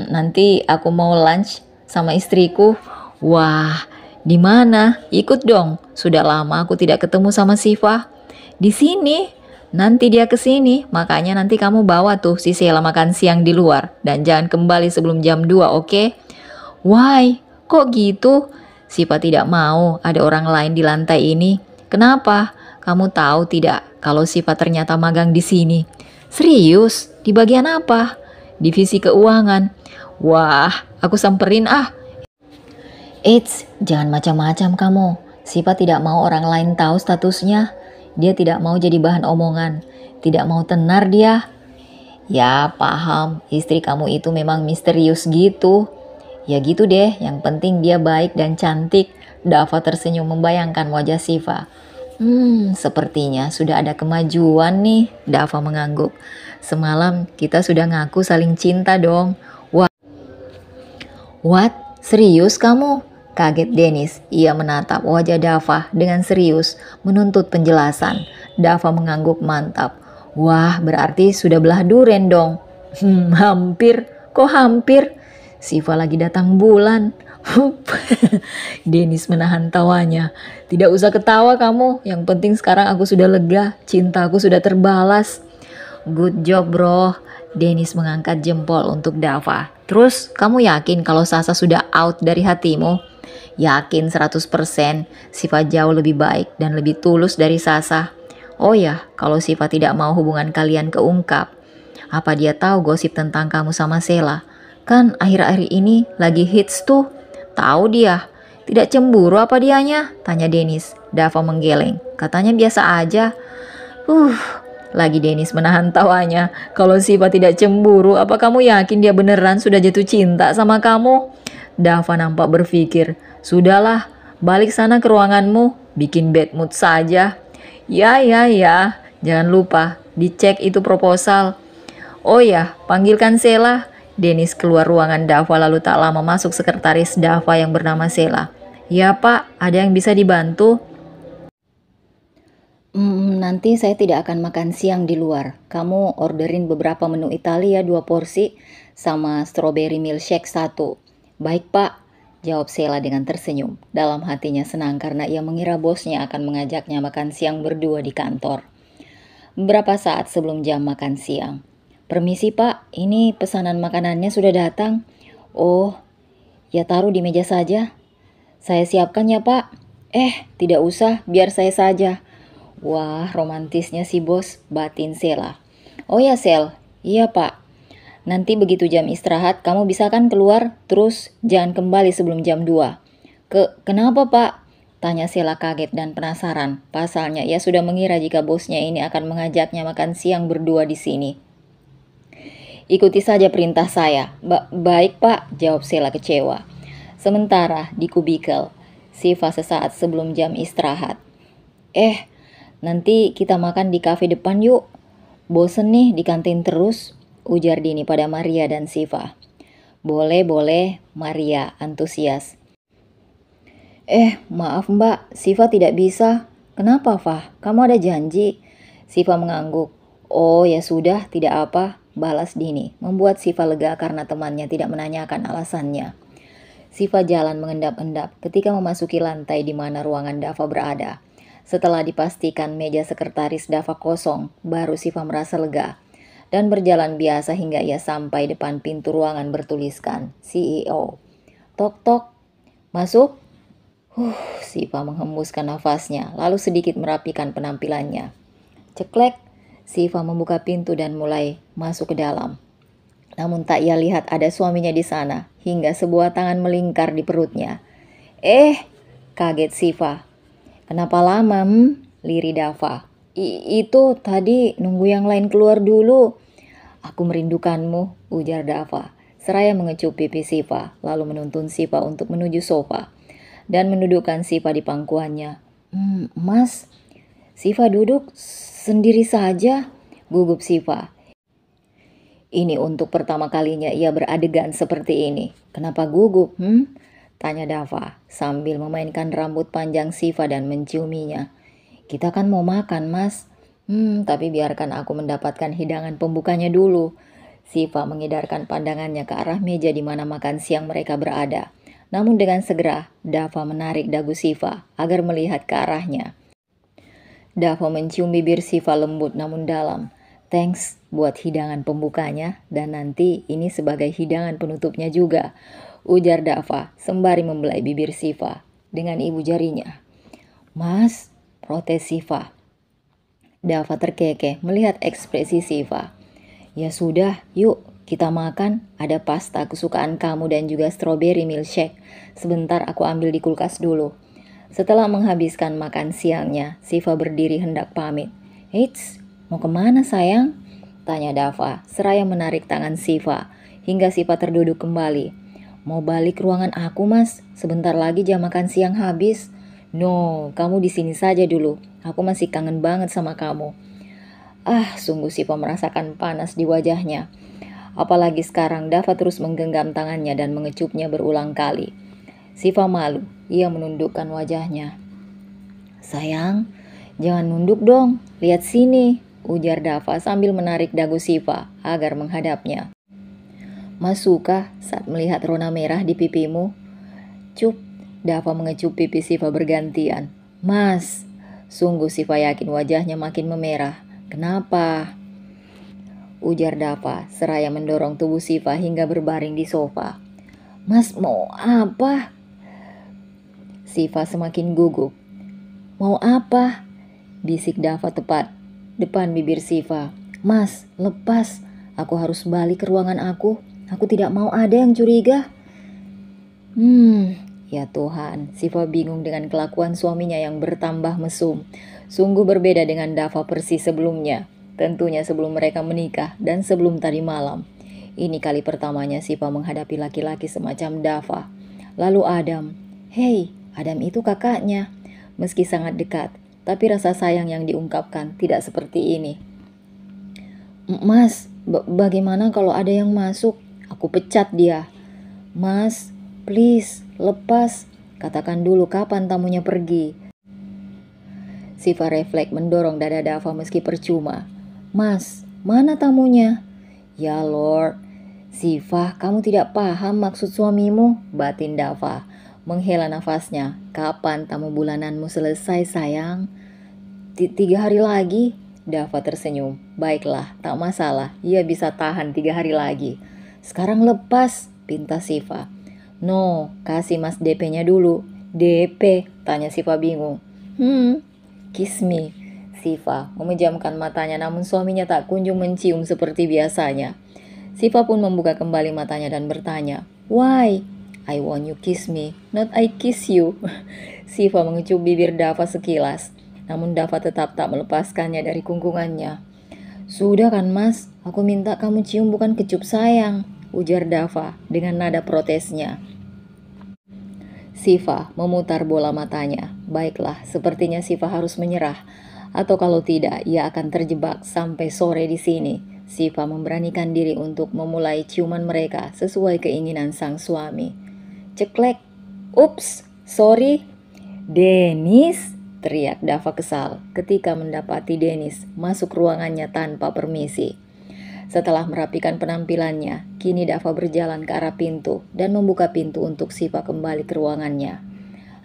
Nanti aku mau lunch sama istriku. Wah, di mana? Ikut dong. Sudah lama aku tidak ketemu sama Siva. Di sini. Nanti dia ke sini. Makanya nanti kamu bawa tuh si Sheila makan siang di luar dan jangan kembali sebelum jam 2, oke? Why? Kok gitu? Siva tidak mau ada orang lain di lantai ini. Kenapa? Kamu tahu tidak kalau Siva ternyata magang di sini? Serius? Di bagian apa? Divisi keuangan. Wah, aku samperin Eits, jangan macam-macam kamu. Siva tidak mau orang lain tahu statusnya. Dia tidak mau jadi bahan omongan. Tidak mau tenar dia. Ya paham, istri kamu itu memang misterius gitu. Ya gitu deh, yang penting dia baik dan cantik. Dava tersenyum membayangkan wajah Siva. Sepertinya sudah ada kemajuan nih. Dava mengangguk. Semalam kita sudah ngaku saling cinta dong. What? Serius kamu? Kaget Dennis. Ia menatap wajah Dava dengan serius, menuntut penjelasan. Dava mengangguk mantap. Wah, berarti sudah belah duren dong. Hampir. Kok hampir? Siva lagi datang bulan. Dennis menahan tawanya. Tidak usah ketawa kamu, yang penting sekarang aku sudah lega, cintaku sudah terbalas. Good job bro. Dennis mengangkat jempol untuk Dava. Terus kamu yakin kalau Sasa sudah out dari hatimu? Yakin 100%. Siva jauh lebih baik dan lebih tulus dari Sasa. Oh ya, kalau Siva tidak mau hubungan kalian keungkap, apa dia tahu gosip tentang kamu sama Sela? Kan akhir-akhir ini lagi hits tuh. Tahu dia. Tidak cemburu apa dianya? Tanya Dennis. Dava menggeleng. Katanya biasa aja. Lagi Dennis menahan tawanya. Kalau Siva tidak cemburu, apa kamu yakin dia beneran sudah jatuh cinta sama kamu? Dava nampak berpikir. Sudahlah, balik sana ke ruanganmu. Bikin bad mood saja. Ya. Jangan lupa, dicek itu proposal. Oh ya, panggilkan Sela. Dennis keluar ruangan Dava lalu tak lama masuk sekretaris Dava yang bernama Sela. Ya pak, ada yang bisa dibantu? Nanti saya tidak akan makan siang di luar. Kamu orderin beberapa menu Italia 2 porsi sama strawberry milkshake 1. Baik pak, jawab Sela dengan tersenyum. Dalam hatinya senang karena ia mengira bosnya akan mengajaknya makan siang berdua di kantor. Beberapa saat sebelum jam makan siang. Permisi pak, ini pesanan makanannya sudah datang. Oh, ya taruh di meja saja. Saya siapkan ya pak. Tidak usah, biar saya saja. Wah, romantisnya si bos, batin Sela. Oh ya Sel, iya pak. Nanti begitu jam istirahat, kamu bisa kan keluar, terus jangan kembali sebelum jam 2. Kenapa pak? Tanya Sela kaget dan penasaran. Pasalnya ia sudah mengira jika bosnya ini akan mengajaknya makan siang berdua di sini. Ikuti saja perintah saya. Baik pak, jawab Sela kecewa. Sementara di kubikel, Siva sesaat sebelum jam istirahat. Nanti kita makan di kafe depan yuk. Bosen nih di kantin terus, ujar Dini pada Maria dan Siva. Boleh, Maria antusias. Maaf mbak, Siva tidak bisa. Kenapa Fah? Kamu ada janji? Siva mengangguk. Oh ya sudah, tidak apa, balas Dini. Membuat Siva lega karena temannya tidak menanyakan alasannya. Siva jalan mengendap-endap ketika memasuki lantai di mana ruangan Dava berada. Setelah dipastikan meja sekretaris Dava kosong, baru Siva merasa lega. Dan berjalan biasa hingga ia sampai depan pintu ruangan bertuliskan CEO. Tok tok, masuk? Siva menghembuskan nafasnya, lalu sedikit merapikan penampilannya. Ceklek, Siva membuka pintu dan mulai masuk ke dalam. Namun tak ia lihat ada suaminya di sana, hingga sebuah tangan melingkar di perutnya. Kaget Siva. Kenapa lama, liri Dava. Itu tadi nunggu yang lain keluar dulu. Aku merindukanmu, ujar Dava. Seraya mengecup pipi Siva, lalu menuntun Siva untuk menuju sofa. Dan mendudukkan Siva di pangkuannya. Mas, Siva duduk sendiri saja, gugup Siva. Ini untuk pertama kalinya ia beradegan seperti ini. Kenapa gugup, Tanya Dava sambil memainkan rambut panjang Siva dan menciuminya. Kita kan mau makan, Mas. Tapi biarkan aku mendapatkan hidangan pembukanya dulu. Siva mengidarkan pandangannya ke arah meja di mana makan siang mereka berada. Namun dengan segera, Dava menarik dagu Siva agar melihat ke arahnya. Dava mencium bibir Siva lembut namun dalam. Thanks buat hidangan pembukanya dan nanti ini sebagai hidangan penutupnya juga, ujar Dava sembari membelai bibir Siva dengan ibu jarinya. Mas, protes Siva. Dava terkekeh melihat ekspresi Siva. Ya sudah, yuk kita makan. Ada pasta kesukaan kamu dan juga strawberry milkshake. Sebentar aku ambil di kulkas dulu. Setelah menghabiskan makan siangnya, Siva berdiri hendak pamit. Eits, mau kemana sayang? Tanya Dava, seraya menarik tangan Siva, hingga Siva terduduk kembali. Mau balik ruangan aku mas, sebentar lagi jam makan siang habis. No, kamu di sini saja dulu, aku masih kangen banget sama kamu. Sungguh Siva merasakan panas di wajahnya. Apalagi sekarang Dava terus menggenggam tangannya dan mengecupnya berulang kali. Siva malu, ia menundukkan wajahnya. Sayang, jangan nunduk dong, lihat sini, ujar Dava sambil menarik dagu Siva agar menghadapnya. Mas suka saat melihat rona merah di pipimu? Cup, Dava mengecup pipi Siva bergantian. Mas, sungguh Siva yakin wajahnya makin memerah. Kenapa? Ujar Dava seraya mendorong tubuh Siva hingga berbaring di sofa. Mas mau apa? Siva semakin gugup. Mau apa? Bisik Dava tepat depan bibir Siva. Mas, lepas. Aku harus balik ke ruangan aku. Aku tidak mau ada yang curiga. Ya Tuhan, Siva bingung dengan kelakuan suaminya yang bertambah mesum. Sungguh berbeda dengan Dava persis sebelumnya. Tentunya sebelum mereka menikah dan sebelum tadi malam. Ini kali pertamanya Siva menghadapi laki-laki semacam Dava. Lalu Adam. Hei, Adam itu kakaknya. Meski sangat dekat, tapi rasa sayang yang diungkapkan tidak seperti ini. Mas, bagaimana kalau ada yang masuk? Aku pecat dia. Mas, please, lepas. Katakan dulu kapan tamunya pergi. Siva refleks mendorong dada Dava meski percuma. Mas, mana tamunya? Ya Lord. Siva, kamu tidak paham maksud suamimu, batin Dava. Menghela nafasnya. Kapan tamu bulananmu selesai sayang? 3 hari lagi. Dava tersenyum. Baiklah, tak masalah. Ia bisa tahan 3 hari lagi. Sekarang lepas, pinta Siva. No, kasih mas DP-nya dulu. DP, tanya Siva bingung. Kiss me. Siva memejamkan matanya namun suaminya tak kunjung mencium seperti biasanya. Siva pun membuka kembali matanya dan bertanya, why? I want you kiss me, not I kiss you. Siva mengecup bibir Dava sekilas, namun Dava tetap tak melepaskannya dari kungkungannya. Sudah kan mas, aku minta kamu cium bukan kecup sayang, ujar Dava dengan nada protesnya. Siva memutar bola matanya. Baiklah, sepertinya Siva harus menyerah. Atau kalau tidak, ia akan terjebak sampai sore di sini. Siva memberanikan diri untuk memulai ciuman mereka sesuai keinginan sang suami. Ceklek. Ups, sorry. Dennis, teriak Dava kesal ketika mendapati Dennis masuk ruangannya tanpa permisi. Setelah merapikan penampilannya, kini Dava berjalan ke arah pintu dan membuka pintu untuk Siva kembali ke ruangannya.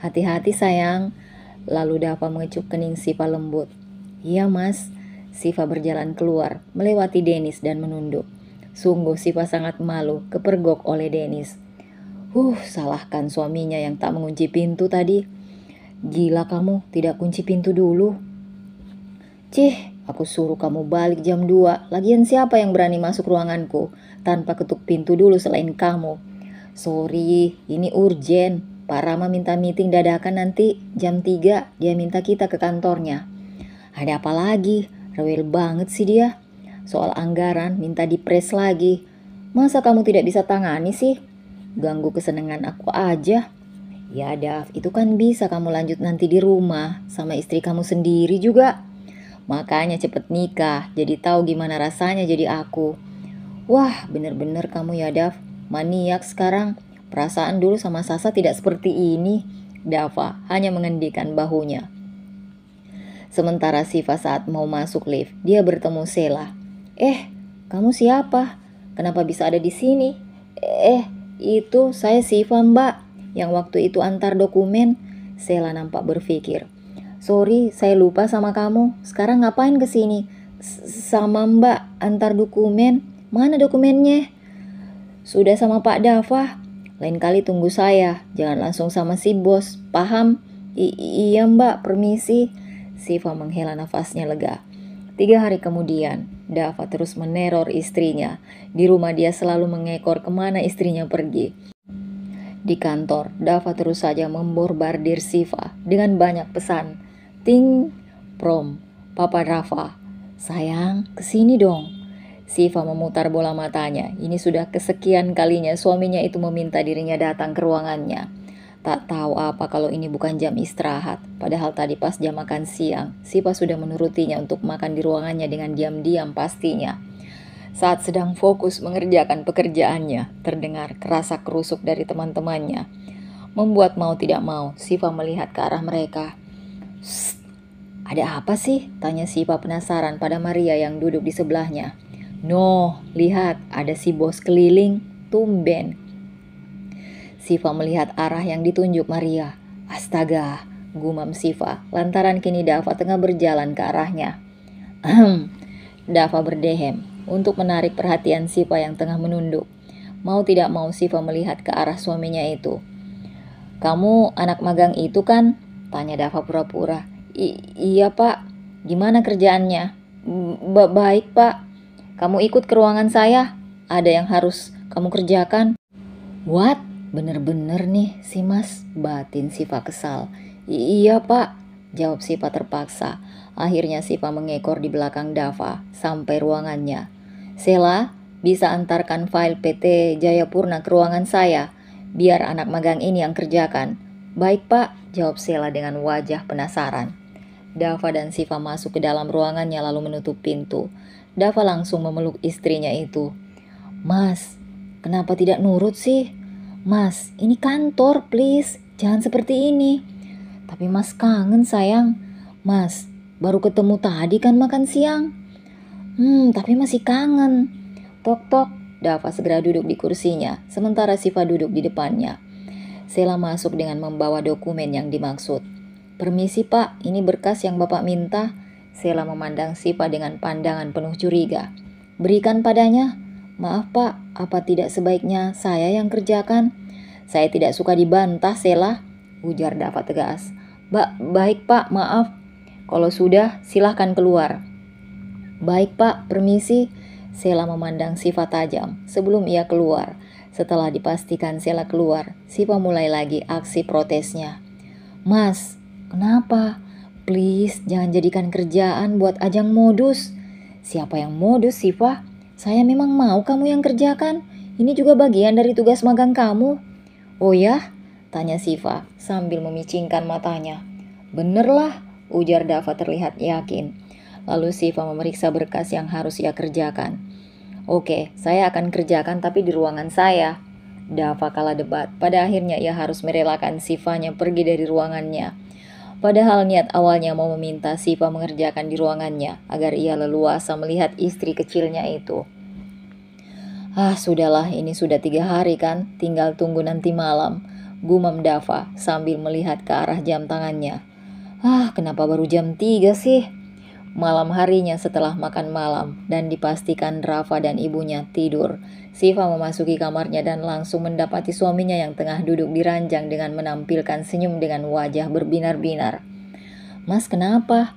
Hati-hati sayang. Lalu Dava mengecup kening Siva lembut. Iya mas. Siva berjalan keluar, melewati Dennis dan menunduk. Sungguh Siva sangat malu kepergok oleh Dennis. Salahkan suaminya yang tak mengunci pintu tadi. Gila kamu, tidak kunci pintu dulu. Aku suruh kamu balik jam 2. Lagian siapa yang berani masuk ruanganku tanpa ketuk pintu dulu selain kamu? Sorry, ini urgent. Pak Rama minta meeting dadakan nanti jam 3. Dia minta kita ke kantornya. Ada apa lagi? Rewel banget sih dia. Soal anggaran minta dipres lagi. Masa kamu tidak bisa tangani sih? Ganggu kesenangan aku aja. Ya Dav, itu kan bisa kamu lanjut nanti di rumah sama istri kamu sendiri juga. Makanya cepet nikah, jadi tahu gimana rasanya jadi aku. Wah, bener-bener kamu ya Dav, maniak sekarang. Perasaan dulu sama Sasa tidak seperti ini. Dava hanya mengendikan bahunya. Sementara Siva saat mau masuk lift, dia bertemu Sela. Kamu siapa? Kenapa bisa ada di sini? Itu saya Siva mbak, yang waktu itu antar dokumen. Sela nampak berpikir. Sorry, saya lupa sama kamu. Sekarang ngapain kesini? Sama mbak, antar dokumen. Mana dokumennya? Sudah sama Pak Dava. Lain kali tunggu saya, jangan langsung sama si bos, paham? Iya mbak, permisi. Siva menghela nafasnya lega. 3 hari kemudian, Dava terus meneror istrinya. Di rumah dia selalu mengekor kemana istrinya pergi. Di kantor, Dava terus saja memborbardir Siva dengan banyak pesan. Ting, prom, Papa Dava. Sayang, kesini dong. Siva memutar bola matanya. Ini sudah kesekian kalinya suaminya itu meminta dirinya datang ke ruangannya. Tak tahu apa kalau ini bukan jam istirahat. Padahal tadi pas jam makan siang, Siva sudah menurutinya untuk makan di ruangannya dengan diam-diam pastinya. Saat sedang fokus mengerjakan pekerjaannya, terdengar kerasa kerusuk dari teman-temannya. Membuat mau tidak mau, Siva melihat ke arah mereka. Ada apa sih? Tanya Siva penasaran pada Maria yang duduk di sebelahnya. No, lihat, ada si bos keliling. tumben. Siva melihat arah yang ditunjuk Maria. Astaga, gumam Siva, lantaran kini Dava tengah berjalan ke arahnya. Dava berdehem untuk menarik perhatian Siva yang tengah menunduk. Mau tidak mau Siva melihat ke arah suaminya itu. "Kamu anak magang itu kan?" tanya Dava pura-pura. Iya pak, gimana kerjaannya?" Baik pak, kamu ikut ke ruangan saya, ada yang harus kamu kerjakan." "What? Bener-bener nih si mas," batin Siva kesal. Iya pak, jawab Siva terpaksa. Akhirnya Siva mengekor di belakang Dava sampai ruangannya. "Sela, bisa antarkan file PT Jayapurna ke ruangan saya, biar anak magang ini yang kerjakan." "Baik pak," jawab Sela dengan wajah penasaran. Dava dan Siva masuk ke dalam ruangannya lalu menutup pintu. Dava langsung memeluk istrinya itu. "Mas, kenapa tidak nurut sih? Mas, ini kantor, please, jangan seperti ini." "Tapi mas kangen sayang." "Mas, baru ketemu tadi kan makan siang." Tapi masih kangen." Tok-tok, Dava segera duduk di kursinya, sementara Siva duduk di depannya. Sela masuk dengan membawa dokumen yang dimaksud. "Permisi pak, ini berkas yang bapak minta." Sela memandang Siva dengan pandangan penuh curiga. "Berikan padanya." "Maaf pak, apa tidak sebaiknya saya yang kerjakan?" "Saya tidak suka dibantah Sela," ujar Dava tegas. Baik pak, maaf. Kalau sudah, silahkan keluar." "Baik pak, permisi." Sela memandang Siva tajam sebelum ia keluar. Setelah dipastikan Sela keluar, Siva mulai lagi aksi protesnya. "Mas, kenapa? Please, jangan jadikan kerjaan buat ajang modus." "Siapa yang modus, Siva? Saya memang mau kamu yang kerjakan. Ini juga bagian dari tugas magang kamu." "Oh ya?" tanya Siva sambil memicingkan matanya. "Benerlah," ujar Dava terlihat yakin. Lalu Siva memeriksa berkas yang harus ia kerjakan. "Oke, saya akan kerjakan tapi di ruangan saya." Dava kalah debat. Pada akhirnya ia harus merelakan Sivanya pergi dari ruangannya. Padahal niat awalnya mau meminta Siva mengerjakan di ruangannya agar ia leluasa melihat istri kecilnya itu. Sudahlah, ini sudah 3 hari kan, tinggal tunggu nanti malam," gumam Dava sambil melihat ke arah jam tangannya. Kenapa baru jam 3 sih? Malam harinya setelah makan malam dan dipastikan Rafa dan ibunya tidur, Siva memasuki kamarnya dan langsung mendapati suaminya yang tengah duduk di ranjang dengan menampilkan senyum dengan wajah berbinar-binar. "Mas, kenapa?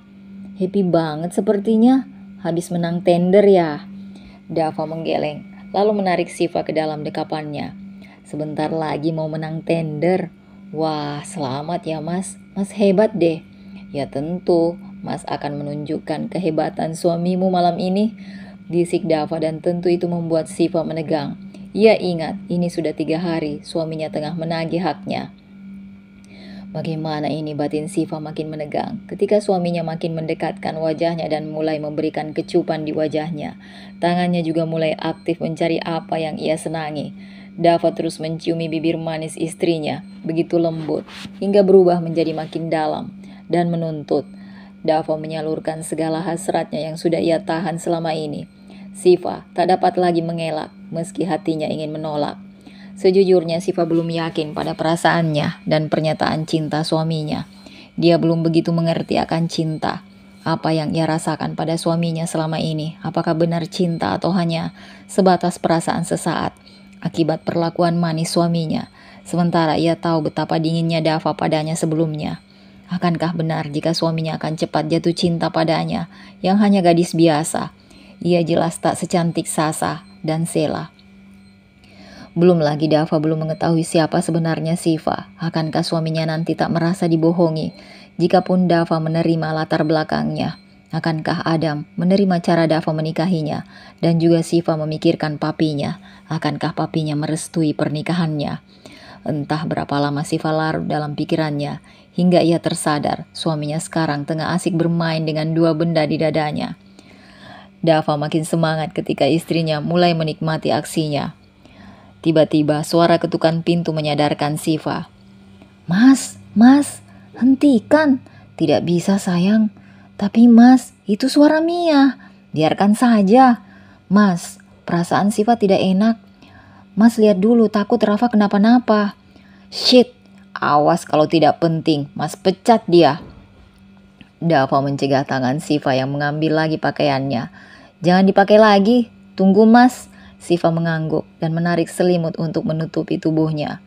Happy banget sepertinya, habis menang tender ya?" Dava menggeleng, lalu menarik Siva ke dalam dekapannya. "Sebentar lagi mau menang tender. Wah, selamat ya mas, mas hebat deh." "Ya tentu, mas akan menunjukkan kehebatan suamimu malam ini," bisik Dava, dan tentu itu membuat Siva menegang. Ia ingat ini sudah 3 hari suaminya tengah menagih haknya. Bagaimana ini, batin Siva makin menegang ketika suaminya makin mendekatkan wajahnya dan mulai memberikan kecupan di wajahnya. Tangannya juga mulai aktif mencari apa yang ia senangi. Dava terus menciumi bibir manis istrinya, begitu lembut, hingga berubah menjadi makin dalam dan menuntut. Dava menyalurkan segala hasratnya yang sudah ia tahan selama ini. Siva tak dapat lagi mengelak meski hatinya ingin menolak. Sejujurnya Siva belum yakin pada perasaannya dan pernyataan cinta suaminya. Dia belum begitu mengerti akan cinta. Apa yang ia rasakan pada suaminya selama ini, apakah benar cinta atau hanya sebatas perasaan sesaat akibat perlakuan manis suaminya. Sementara ia tahu betapa dinginnya Dava padanya sebelumnya. Akankah benar jika suaminya akan cepat jatuh cinta padanya yang hanya gadis biasa? Ia jelas tak secantik Sasa dan Sela. Belum lagi Dava belum mengetahui siapa sebenarnya Siva. Akankah suaminya nanti tak merasa dibohongi? Jikapun Dava menerima latar belakangnya, akankah Adam menerima cara Dava menikahinya? Dan juga Siva memikirkan papinya. Akankah papinya merestui pernikahannya? Entah berapa lama Siva larut dalam pikirannya, hingga ia tersadar suaminya sekarang tengah asik bermain dengan 2 benda di dadanya. Dava makin semangat ketika istrinya mulai menikmati aksinya. Tiba-tiba suara ketukan pintu menyadarkan Siva. Mas, hentikan." "Tidak bisa sayang." "Tapi mas, itu suara Mia." "Biarkan saja." "Mas, perasaan Siva tidak enak." Mas lihat dulu, takut Rafa kenapa-napa. Shit, awas kalau tidak penting, Mas pecat dia. Dava mencegah tangan Siva yang mengambil lagi pakaiannya. Jangan dipakai lagi, tunggu Mas. Siva mengangguk dan menarik selimut untuk menutupi tubuhnya.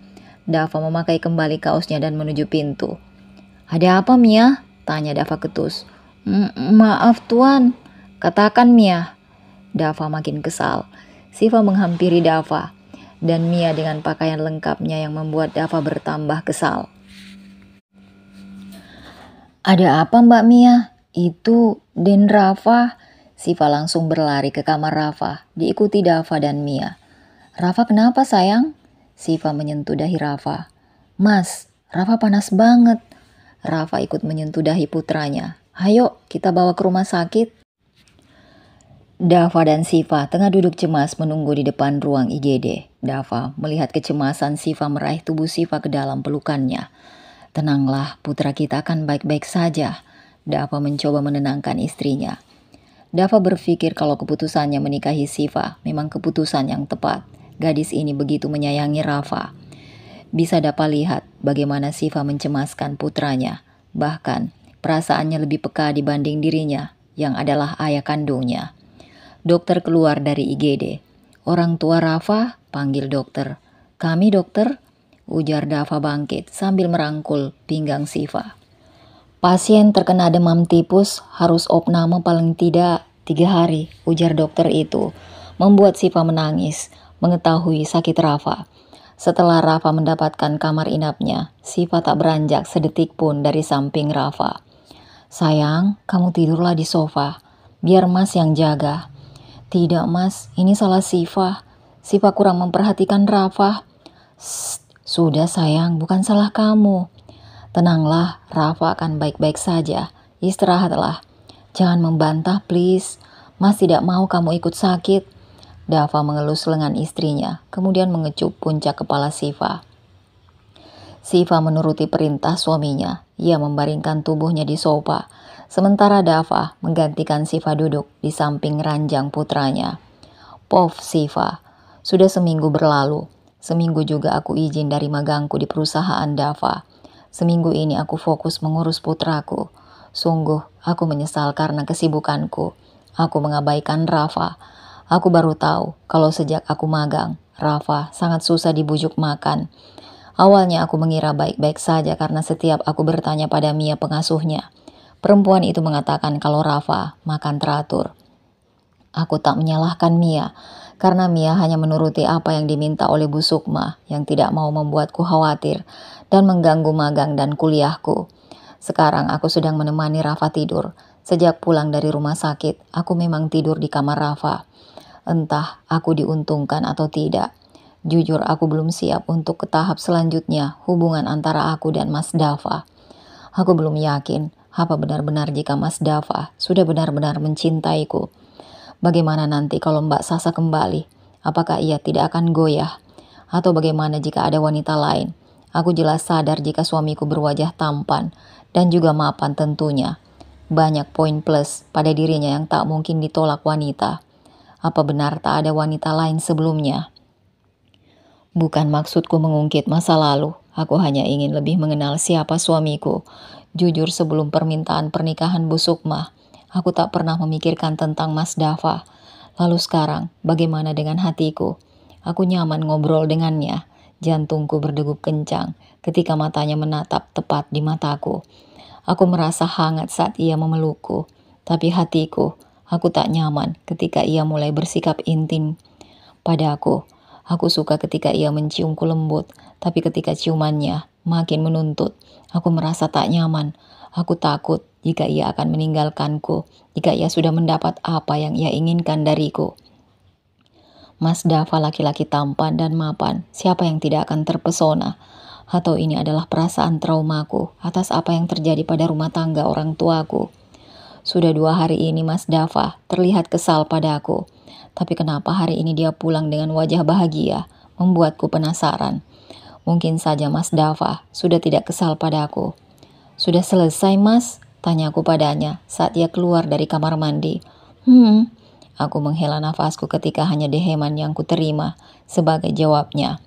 Dava memakai kembali kaosnya dan menuju pintu. Ada apa Mia? Tanya Dava ketus. Maaf Tuan, katakan Mia. Dava makin kesal. Siva menghampiri Dava dan Mia dengan pakaian lengkapnya yang membuat Dava bertambah kesal. Ada apa Mbak Mia? Itu Den Rafa. Siva langsung berlari ke kamar Rafa, diikuti Dava dan Mia. Rafa kenapa sayang? Siva menyentuh dahi Rafa. Mas, Rafa panas banget. Rafa ikut menyentuh dahi putranya. Ayo kita bawa ke rumah sakit. Dava dan Siva tengah duduk cemas menunggu di depan ruang IGD. Dava melihat kecemasan Siva meraih tubuh Siva ke dalam pelukannya. Tenanglah, putra kita akan baik-baik saja. Dava mencoba menenangkan istrinya. Dava berpikir kalau keputusannya menikahi Siva memang keputusan yang tepat. Gadis ini begitu menyayangi Rafa. Bisa Dava lihat bagaimana Siva mencemaskan putranya. Bahkan perasaannya lebih peka dibanding dirinya yang adalah ayah kandungnya. Dokter keluar dari IGD. Orang tua Rafa, panggil dokter. Kami dokter, ujar Dava bangkit sambil merangkul pinggang Siva. Pasien terkena demam tipus harus opname paling tidak 3 hari, ujar dokter itu. Membuat Siva menangis, mengetahui sakit Rafa. Setelah Rafa mendapatkan kamar inapnya, Siva tak beranjak sedetik pun dari samping Rafa. Sayang, kamu tidurlah di sofa, biar Mas yang jaga. Tidak Mas, ini salah Siva. Siva kurang memperhatikan Rafa. Sudah sayang, bukan salah kamu. Tenanglah, Rafa akan baik-baik saja. Istirahatlah. Jangan membantah please. Mas tidak mau kamu ikut sakit. Dava mengelus lengan istrinya, kemudian mengecup puncak kepala Siva. Siva menuruti perintah suaminya. Ia membaringkan tubuhnya di sofa. Sementara Dava menggantikan Siva duduk di samping ranjang putranya. Pof Siva, sudah seminggu berlalu. Seminggu juga aku izin dari magangku di perusahaan Dava. Seminggu ini aku fokus mengurus putraku. Sungguh aku menyesal karena kesibukanku. Aku mengabaikan Rafa. Aku baru tahu kalau sejak aku magang, Rafa sangat susah dibujuk makan. Awalnya aku mengira baik-baik saja karena setiap aku bertanya pada Mia pengasuhnya. Perempuan itu mengatakan kalau Rafa makan teratur. Aku tak menyalahkan Mia, karena Mia hanya menuruti apa yang diminta oleh Bu Sukma yang tidak mau membuatku khawatir dan mengganggu magang dan kuliahku. Sekarang aku sedang menemani Rafa tidur. Sejak pulang dari rumah sakit, aku memang tidur di kamar Rafa. Entah aku diuntungkan atau tidak. Jujur aku belum siap untuk ke tahap selanjutnya hubungan antara aku dan Mas Dava. Aku belum yakin apa benar-benar jika Mas Dava sudah benar-benar mencintaiku. Bagaimana nanti kalau Mbak Sasa kembali? Apakah ia tidak akan goyah? Atau bagaimana jika ada wanita lain? Aku jelas sadar jika suamiku berwajah tampan dan juga mapan tentunya. Banyak poin plus pada dirinya yang tak mungkin ditolak wanita. Apa benar tak ada wanita lain sebelumnya? Bukan maksudku mengungkit masa lalu. Aku hanya ingin lebih mengenal siapa suamiku. Jujur sebelum permintaan pernikahan Bu Sukma, aku tak pernah memikirkan tentang Mas Dava. Lalu sekarang, bagaimana dengan hatiku? Aku nyaman ngobrol dengannya. Jantungku berdegup kencang ketika matanya menatap tepat di mataku. Aku merasa hangat saat ia memelukku. Tapi hatiku, aku tak nyaman ketika ia mulai bersikap intim padaku. Aku suka ketika ia menciumku lembut, tapi ketika ciumannya makin menuntut, aku merasa tak nyaman. Aku takut jika ia akan meninggalkanku, jika ia sudah mendapat apa yang ia inginkan dariku. Mas Dava laki-laki tampan dan mapan, siapa yang tidak akan terpesona? Atau ini adalah perasaan traumaku atas apa yang terjadi pada rumah tangga orang tuaku? Sudah 2 hari ini Mas Dava terlihat kesal padaku. Tapi kenapa hari ini dia pulang dengan wajah bahagia, membuatku penasaran. Mungkin saja Mas Dava sudah tidak kesal padaku. Sudah selesai Mas? Tanyaku padanya saat ia keluar dari kamar mandi. Aku menghela nafasku ketika hanya deheman yang kuterima sebagai jawabnya.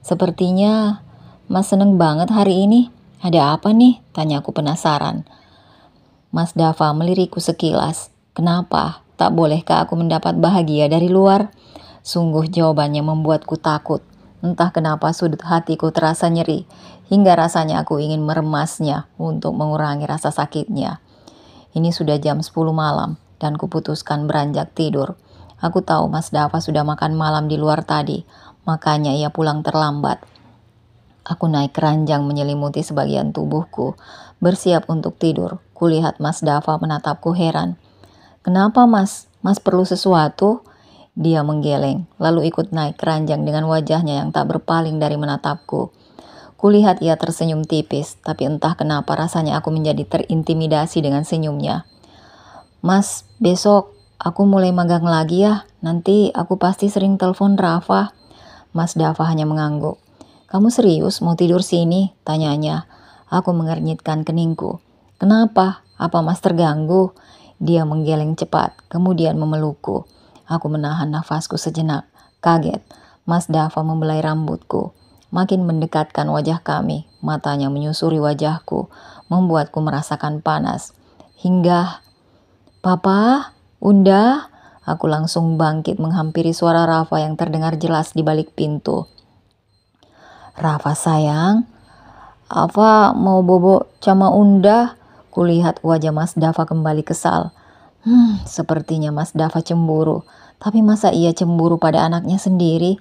Sepertinya Mas seneng banget hari ini. Ada apa nih? Tanyaku penasaran. Mas Dava melirikku sekilas. Kenapa? Tak bolehkah aku mendapat bahagia dari luar? Sungguh jawabannya membuatku takut. Entah kenapa sudut hatiku terasa nyeri, hingga rasanya aku ingin meremasnya untuk mengurangi rasa sakitnya. Ini sudah jam 10 malam, dan kuputuskan beranjak tidur. Aku tahu Mas Dava sudah makan malam di luar tadi, makanya ia pulang terlambat. Aku naik keranjang menyelimuti sebagian tubuhku, bersiap untuk tidur. Kulihat Mas Dava menatapku heran. Kenapa Mas? Mas perlu sesuatu? Dia menggeleng, lalu ikut naik keranjang dengan wajahnya yang tak berpaling dari menatapku. Kulihat ia tersenyum tipis, tapi entah kenapa rasanya aku menjadi terintimidasi dengan senyumnya. Mas, besok aku mulai magang lagi ya. Nanti aku pasti sering telepon Rafa. Mas Dava hanya mengangguk. Kamu serius mau tidur sini? Tanyanya. Aku mengernyitkan keningku. Kenapa? Apa Mas terganggu? Dia menggeleng cepat, kemudian memelukku. Aku menahan nafasku sejenak. Kaget, Mas Dava membelai rambutku. Makin mendekatkan wajah kami, matanya menyusuri wajahku, membuatku merasakan panas. Hingga, Papa, Unda, aku langsung bangkit menghampiri suara Rafa yang terdengar jelas di balik pintu. Rafa sayang, apa mau bobo sama Unda? Kulihat wajah Mas Dava kembali kesal. Sepertinya Mas Dava cemburu. Tapi masa ia cemburu pada anaknya sendiri?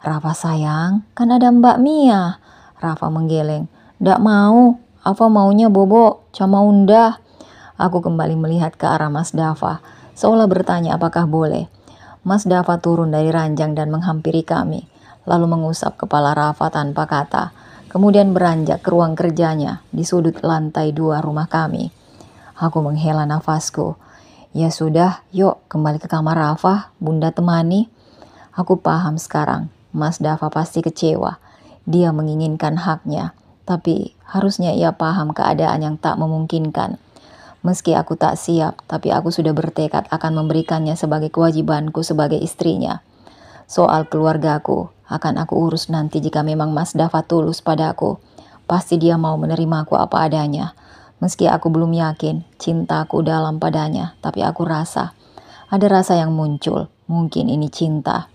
Rafa sayang, kan ada Mbak Mia. Rafa menggeleng. Ndak mau, apa maunya bobo sama Unda? Aku kembali melihat ke arah Mas Dava, seolah bertanya apakah boleh. Mas Dava turun dari ranjang dan menghampiri kami, lalu mengusap kepala Rafa tanpa kata. Kemudian beranjak ke ruang kerjanya di sudut lantai 2 rumah kami. Aku menghela nafasku. Ya sudah, yuk kembali ke kamar Rafa, Bunda temani. Aku paham sekarang, Mas Dava pasti kecewa. Dia menginginkan haknya, tapi harusnya ia paham keadaan yang tak memungkinkan. Meski aku tak siap, tapi aku sudah bertekad akan memberikannya sebagai kewajibanku sebagai istrinya. Soal keluargaku, akan aku urus nanti jika memang Mas Dava tulus padaku. Pasti dia mau menerimaku apa adanya. Meski aku belum yakin cintaku dalam padanya, tapi aku rasa ada rasa yang muncul. Mungkin ini cinta.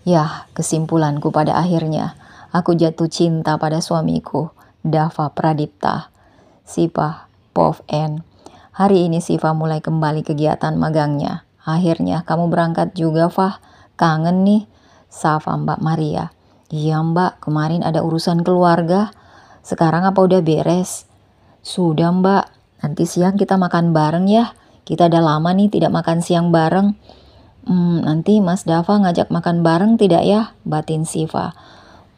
Ya, kesimpulanku pada akhirnya, aku jatuh cinta pada suamiku, Dava Pradipta. Siva, Pov N. Hari ini Siva mulai kembali kegiatan magangnya. Akhirnya kamu berangkat juga, Fah. Kangen nih. Sapa Mbak Maria. Iya Mbak, kemarin ada urusan keluarga. Sekarang apa udah beres? Sudah Mbak, nanti siang kita makan bareng ya. Kita udah lama nih tidak makan siang bareng. Nanti Mas Dava ngajak makan bareng tidak ya? Batin Siva.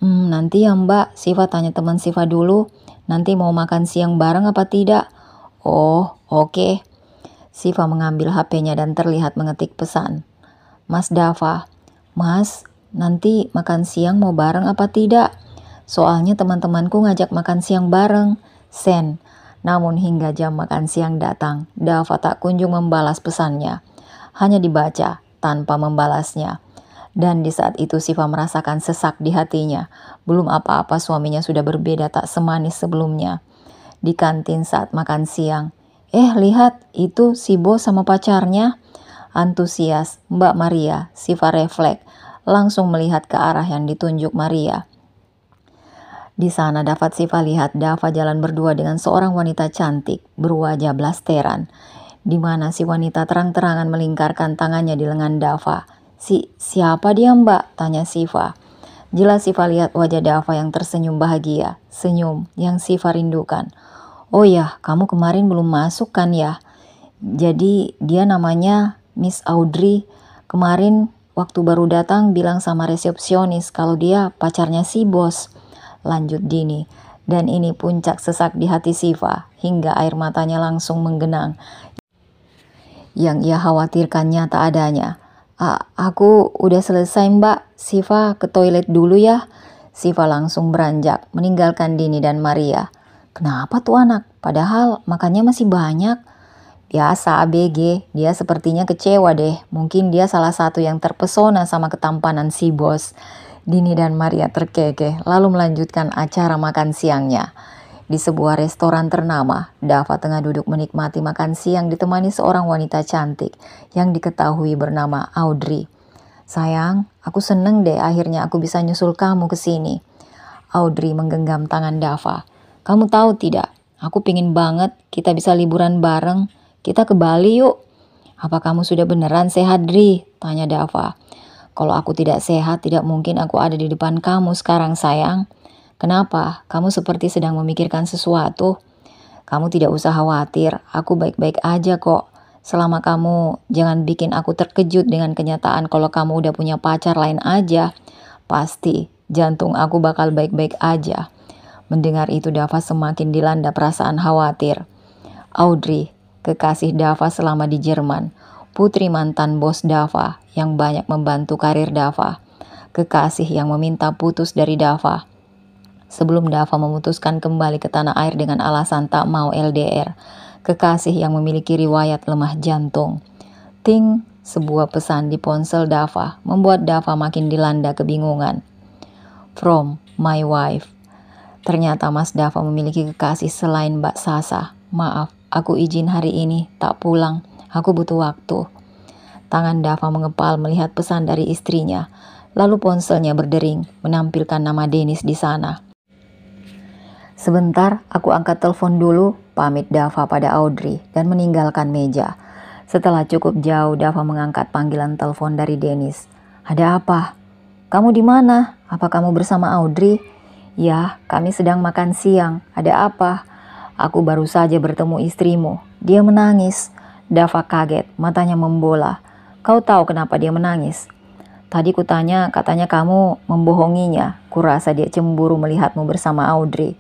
Nanti ya Mbak, Siva tanya teman Siva dulu. Nanti mau makan siang bareng apa tidak? Oh, oke. Siva mengambil HP-nya dan terlihat mengetik pesan. Mas Dava, Mas, nanti makan siang mau bareng apa tidak? Soalnya teman-temanku ngajak makan siang bareng. Sen. Namun hingga jam makan siang datang, Dava tak kunjung membalas pesannya. Hanya dibaca, tanpa membalasnya. Dan di saat itu Siva merasakan sesak di hatinya. Belum apa-apa suaminya sudah berbeda tak semanis sebelumnya. Di kantin saat makan siang. Lihat, itu si bos sama pacarnya. Antusias, Mbak Maria, Siva refleks, langsung melihat ke arah yang ditunjuk Maria. Di sana dapat Siva lihat Dava jalan berdua dengan seorang wanita cantik berwajah blasteran, di mana si wanita terang-terangan melingkarkan tangannya di lengan Dava. Siapa dia Mbak? Tanya Siva. Jelas Siva lihat wajah Dava yang tersenyum bahagia, senyum yang Siva rindukan. Oh ya, kamu kemarin belum masuk kan ya? Jadi dia namanya Miss Audrey. Kemarin waktu baru datang bilang sama resepsionis kalau dia pacarnya si bos. Lanjut Dini. Dan ini puncak sesak di hati Siva hingga air matanya langsung menggenang. Yang ia khawatirkan nyata adanya. Aku udah selesai Mbak. Siva ke toilet dulu ya. Siva langsung beranjak meninggalkan Dini dan Maria. Kenapa tuh anak? Padahal makannya masih banyak. Biasa ABG, dia sepertinya kecewa deh. Mungkin dia salah satu yang terpesona sama ketampanan si bos. Dini dan Maria terkekeh lalu melanjutkan acara makan siangnya. Di sebuah restoran ternama, Dava tengah duduk menikmati makan siang ditemani seorang wanita cantik yang diketahui bernama Audrey. Sayang, aku seneng deh akhirnya aku bisa nyusul kamu ke sini. Audrey menggenggam tangan Dava. Kamu tahu tidak, aku pingin banget kita bisa liburan bareng. Kita ke Bali yuk. Apa kamu sudah beneran sehat, Dri? Tanya Dava. Kalau aku tidak sehat, tidak mungkin aku ada di depan kamu sekarang, sayang. Kenapa? Kamu seperti sedang memikirkan sesuatu. Kamu tidak usah khawatir, aku baik-baik aja kok. Selama kamu jangan bikin aku terkejut dengan kenyataan kalau kamu udah punya pacar lain aja. Pasti, jantung aku bakal baik-baik aja. Mendengar itu Dava semakin dilanda perasaan khawatir. Audrey, kekasih Dava selama di Jerman, putri mantan bos Dava yang banyak membantu karir Dava, kekasih yang meminta putus dari Dava. Sebelum Dava memutuskan kembali ke tanah air dengan alasan tak mau LDR, kekasih yang memiliki riwayat lemah jantung. Ting, sebuah pesan di ponsel Dava membuat Dava makin dilanda kebingungan. From my wife. Ternyata Mas Dava memiliki kekasih selain Mbak Sasa. Maaf, aku izin hari ini tak pulang. Aku butuh waktu. Tangan Dava mengepal melihat pesan dari istrinya. Lalu ponselnya berdering menampilkan nama Dennis di sana. Sebentar, aku angkat telepon dulu, pamit Dava pada Audrey dan meninggalkan meja. Setelah cukup jauh, Dava mengangkat panggilan telepon dari Dennis. Ada apa? Kamu di mana? Apa kamu bersama Audrey? Ya, kami sedang makan siang. Ada apa? Aku baru saja bertemu istrimu. Dia menangis. Dava kaget, matanya membola. Kau tahu kenapa dia menangis? Tadi kutanya, katanya kamu membohonginya. Kurasa dia cemburu melihatmu bersama Audrey.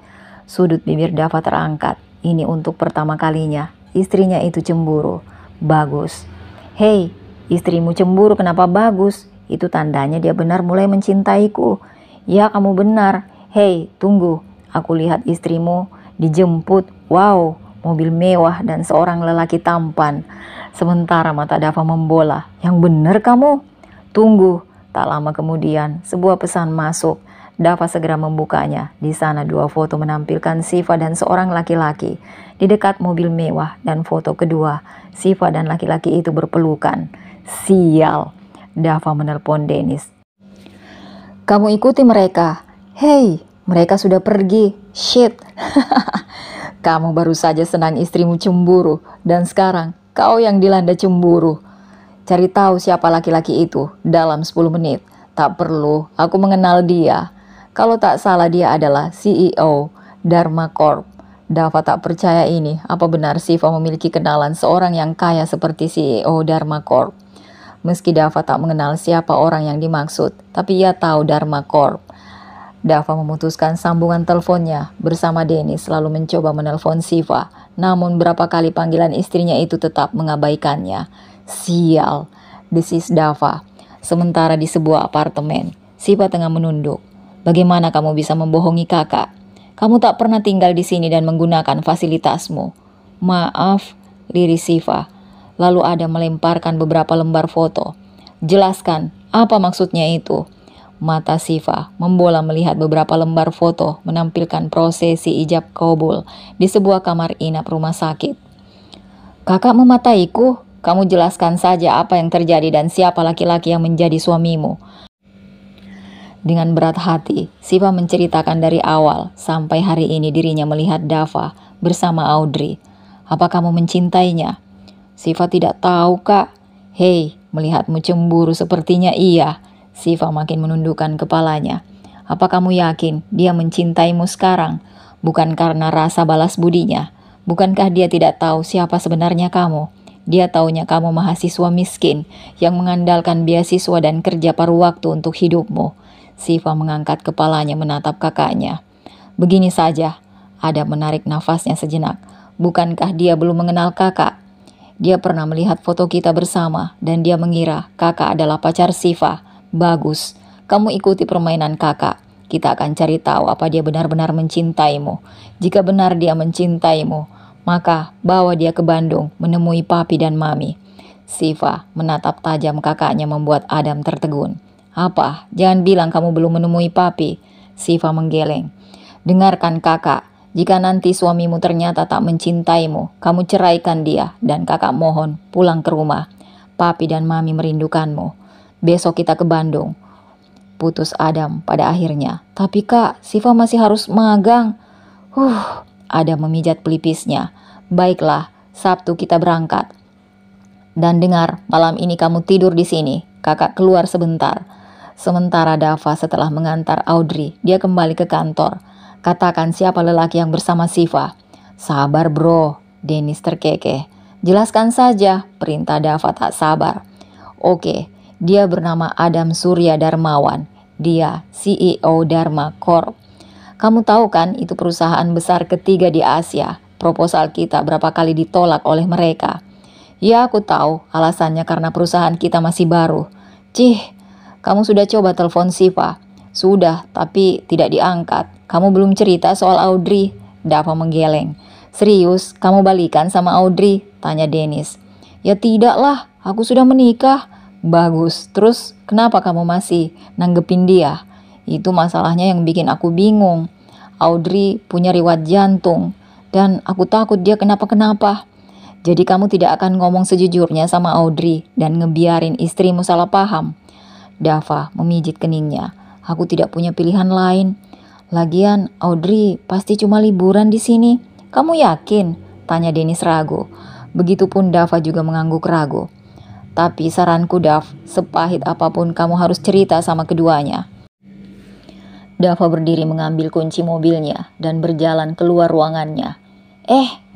Sudut bibir Dava terangkat. Ini untuk pertama kalinya. Istrinya itu cemburu. Bagus. Hei, istrimu cemburu kenapa bagus? Itu tandanya dia benar mulai mencintaiku. Ya, kamu benar. Hei, tunggu. Aku lihat istrimu dijemput. Wow, mobil mewah dan seorang lelaki tampan. Sementara mata Dava membola. Yang benar kamu? Tunggu. Tak lama kemudian, sebuah pesan masuk. Dava segera membukanya. Di sana dua foto menampilkan Siva dan seorang laki-laki di dekat mobil mewah, dan foto kedua, Siva dan laki-laki itu berpelukan. Sial. Dava menelpon Dennis. Kamu ikuti mereka. Hei, mereka sudah pergi. Shit. Kamu baru saja senang istrimu cemburu, dan sekarang kau yang dilanda cemburu. Cari tahu siapa laki-laki itu dalam 10 menit. Tak perlu, aku mengenal dia. Kalau tak salah dia adalah CEO Dharma Corp. Dava tak percaya ini. Apa benar Siva memiliki kenalan seorang yang kaya seperti CEO Dharma Corp? Meski Dava tak mengenal siapa orang yang dimaksud, tapi ia tahu Dharma Corp. Dava memutuskan sambungan teleponnya bersama Dennis lalu mencoba menelpon Siva. Namun berapa kali panggilan istrinya itu tetap mengabaikannya. Sial, desis Dava. Sementara di sebuah apartemen, Siva tengah menunduk. Bagaimana kamu bisa membohongi kakak? Kamu tak pernah tinggal di sini dan menggunakan fasilitasmu. Maaf, liris Siva. Lalu ada melemparkan beberapa lembar foto. Jelaskan, apa maksudnya itu? Mata Siva membola melihat beberapa lembar foto menampilkan prosesi ijab kabul di sebuah kamar inap rumah sakit. Kakak memataiku, kamu jelaskan saja apa yang terjadi dan siapa laki-laki yang menjadi suamimu. Dengan berat hati, Siva menceritakan dari awal sampai hari ini dirinya melihat Dava bersama Audrey. Apa kamu mencintainya? Siva tidak tahu, Kak. Hei, melihatmu cemburu sepertinya iya. Siva makin menundukkan kepalanya. Apa kamu yakin dia mencintaimu sekarang? Bukan karena rasa balas budinya. Bukankah dia tidak tahu siapa sebenarnya kamu? Dia taunya kamu mahasiswa miskin yang mengandalkan beasiswa dan kerja paruh waktu untuk hidupmu. Siva mengangkat kepalanya menatap kakaknya. Begini saja, Adam menarik nafasnya sejenak. Bukankah dia belum mengenal kakak? Dia pernah melihat foto kita bersama dan dia mengira kakak adalah pacar Siva. Bagus, kamu ikuti permainan kakak. Kita akan cari tahu apa dia benar-benar mencintaimu. Jika benar dia mencintaimu, Maka bawa dia ke Bandung menemui papi dan mami. Siva menatap tajam kakaknya membuat Adam tertegun. Apa? Jangan bilang kamu belum menemui papi. Siva menggeleng. Dengarkan kakak, jika nanti suamimu ternyata tak mencintaimu, kamu ceraikan dia dan kakak mohon pulang ke rumah. Papi dan mami merindukanmu. Besok kita ke Bandung. Putus Adam pada akhirnya. Tapi kak, Siva masih harus magang. Adam memijat pelipisnya. Baiklah, Sabtu kita berangkat. Dan dengar, malam ini kamu tidur di sini. Kakak keluar sebentar. Sementara Dava setelah mengantar Audrey, dia kembali ke kantor. Katakan siapa lelaki yang bersama Siva. Sabar bro, Dennis terkekeh. Jelaskan saja, perintah Dava tak sabar. Oke, dia bernama Adam Surya Darmawan. Dia CEO Dharma Corp. Kamu tahu kan itu perusahaan besar ketiga di Asia. Proposal kita berapa kali ditolak oleh mereka. Ya aku tahu, alasannya karena perusahaan kita masih baru. Cih, kamu sudah coba telepon Siva? Sudah, tapi tidak diangkat. Kamu belum cerita soal Audrey. Dava menggeleng. Serius, kamu balikan sama Audrey? Tanya Dennis. Ya tidaklah, aku sudah menikah. Bagus, terus kenapa kamu masih nanggepin dia? Itu masalahnya yang bikin aku bingung. Audrey punya riwayat jantung, dan aku takut dia kenapa-kenapa. Jadi kamu tidak akan ngomong sejujurnya sama Audrey dan ngebiarin istrimu salah paham. Dava memijit keningnya. Aku tidak punya pilihan lain. Lagian Audrey pasti cuma liburan di sini. Kamu yakin? Tanya Dennis ragu. Begitupun Dava juga mengangguk ragu. Tapi saranku Dav, sepahit apapun kamu harus cerita sama keduanya. Dava berdiri mengambil kunci mobilnya dan berjalan keluar ruangannya.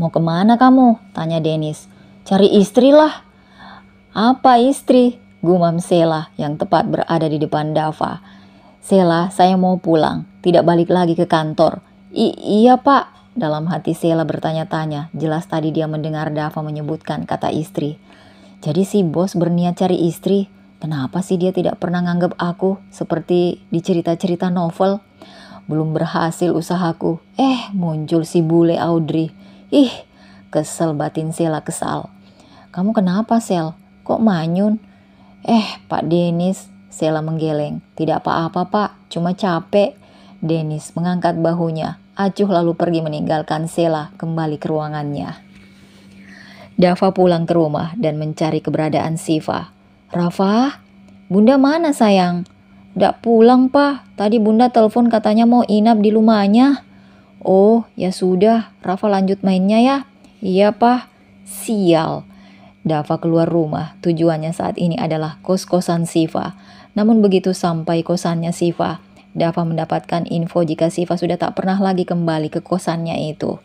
Mau kemana kamu? Tanya Dennis. Cari istri lah. Apa istri? Gumam Sela yang tepat berada di depan Dava. Sela, saya mau pulang, tidak balik lagi ke kantor. Iya pak. Dalam hati Sela bertanya-tanya, jelas tadi dia mendengar Dava menyebutkan kata istri. Jadi si bos berniat cari istri. Kenapa sih dia tidak pernah nganggap aku seperti di cerita-cerita novel? Belum berhasil usahaku. Muncul si bule Audrey. Kesel batin Sela kesal. Kamu kenapa Sel? Kok manyun? Pak Dennis, Sela menggeleng. Tidak apa-apa pak, cuma capek. Dennis mengangkat bahunya. Acuh lalu pergi meninggalkan Sela kembali ke ruangannya. Dava pulang ke rumah dan mencari keberadaan Siva. Rafa, bunda mana sayang? Nggak pulang pak, tadi bunda telepon katanya mau inap di rumahnya. Oh ya sudah, Rafa lanjut mainnya ya. Iya pak. Sial. Dava keluar rumah, tujuannya saat ini adalah kos-kosan Siva. Namun begitu sampai kosannya Siva, Dava mendapatkan info jika Siva sudah tak pernah lagi kembali ke kosannya itu.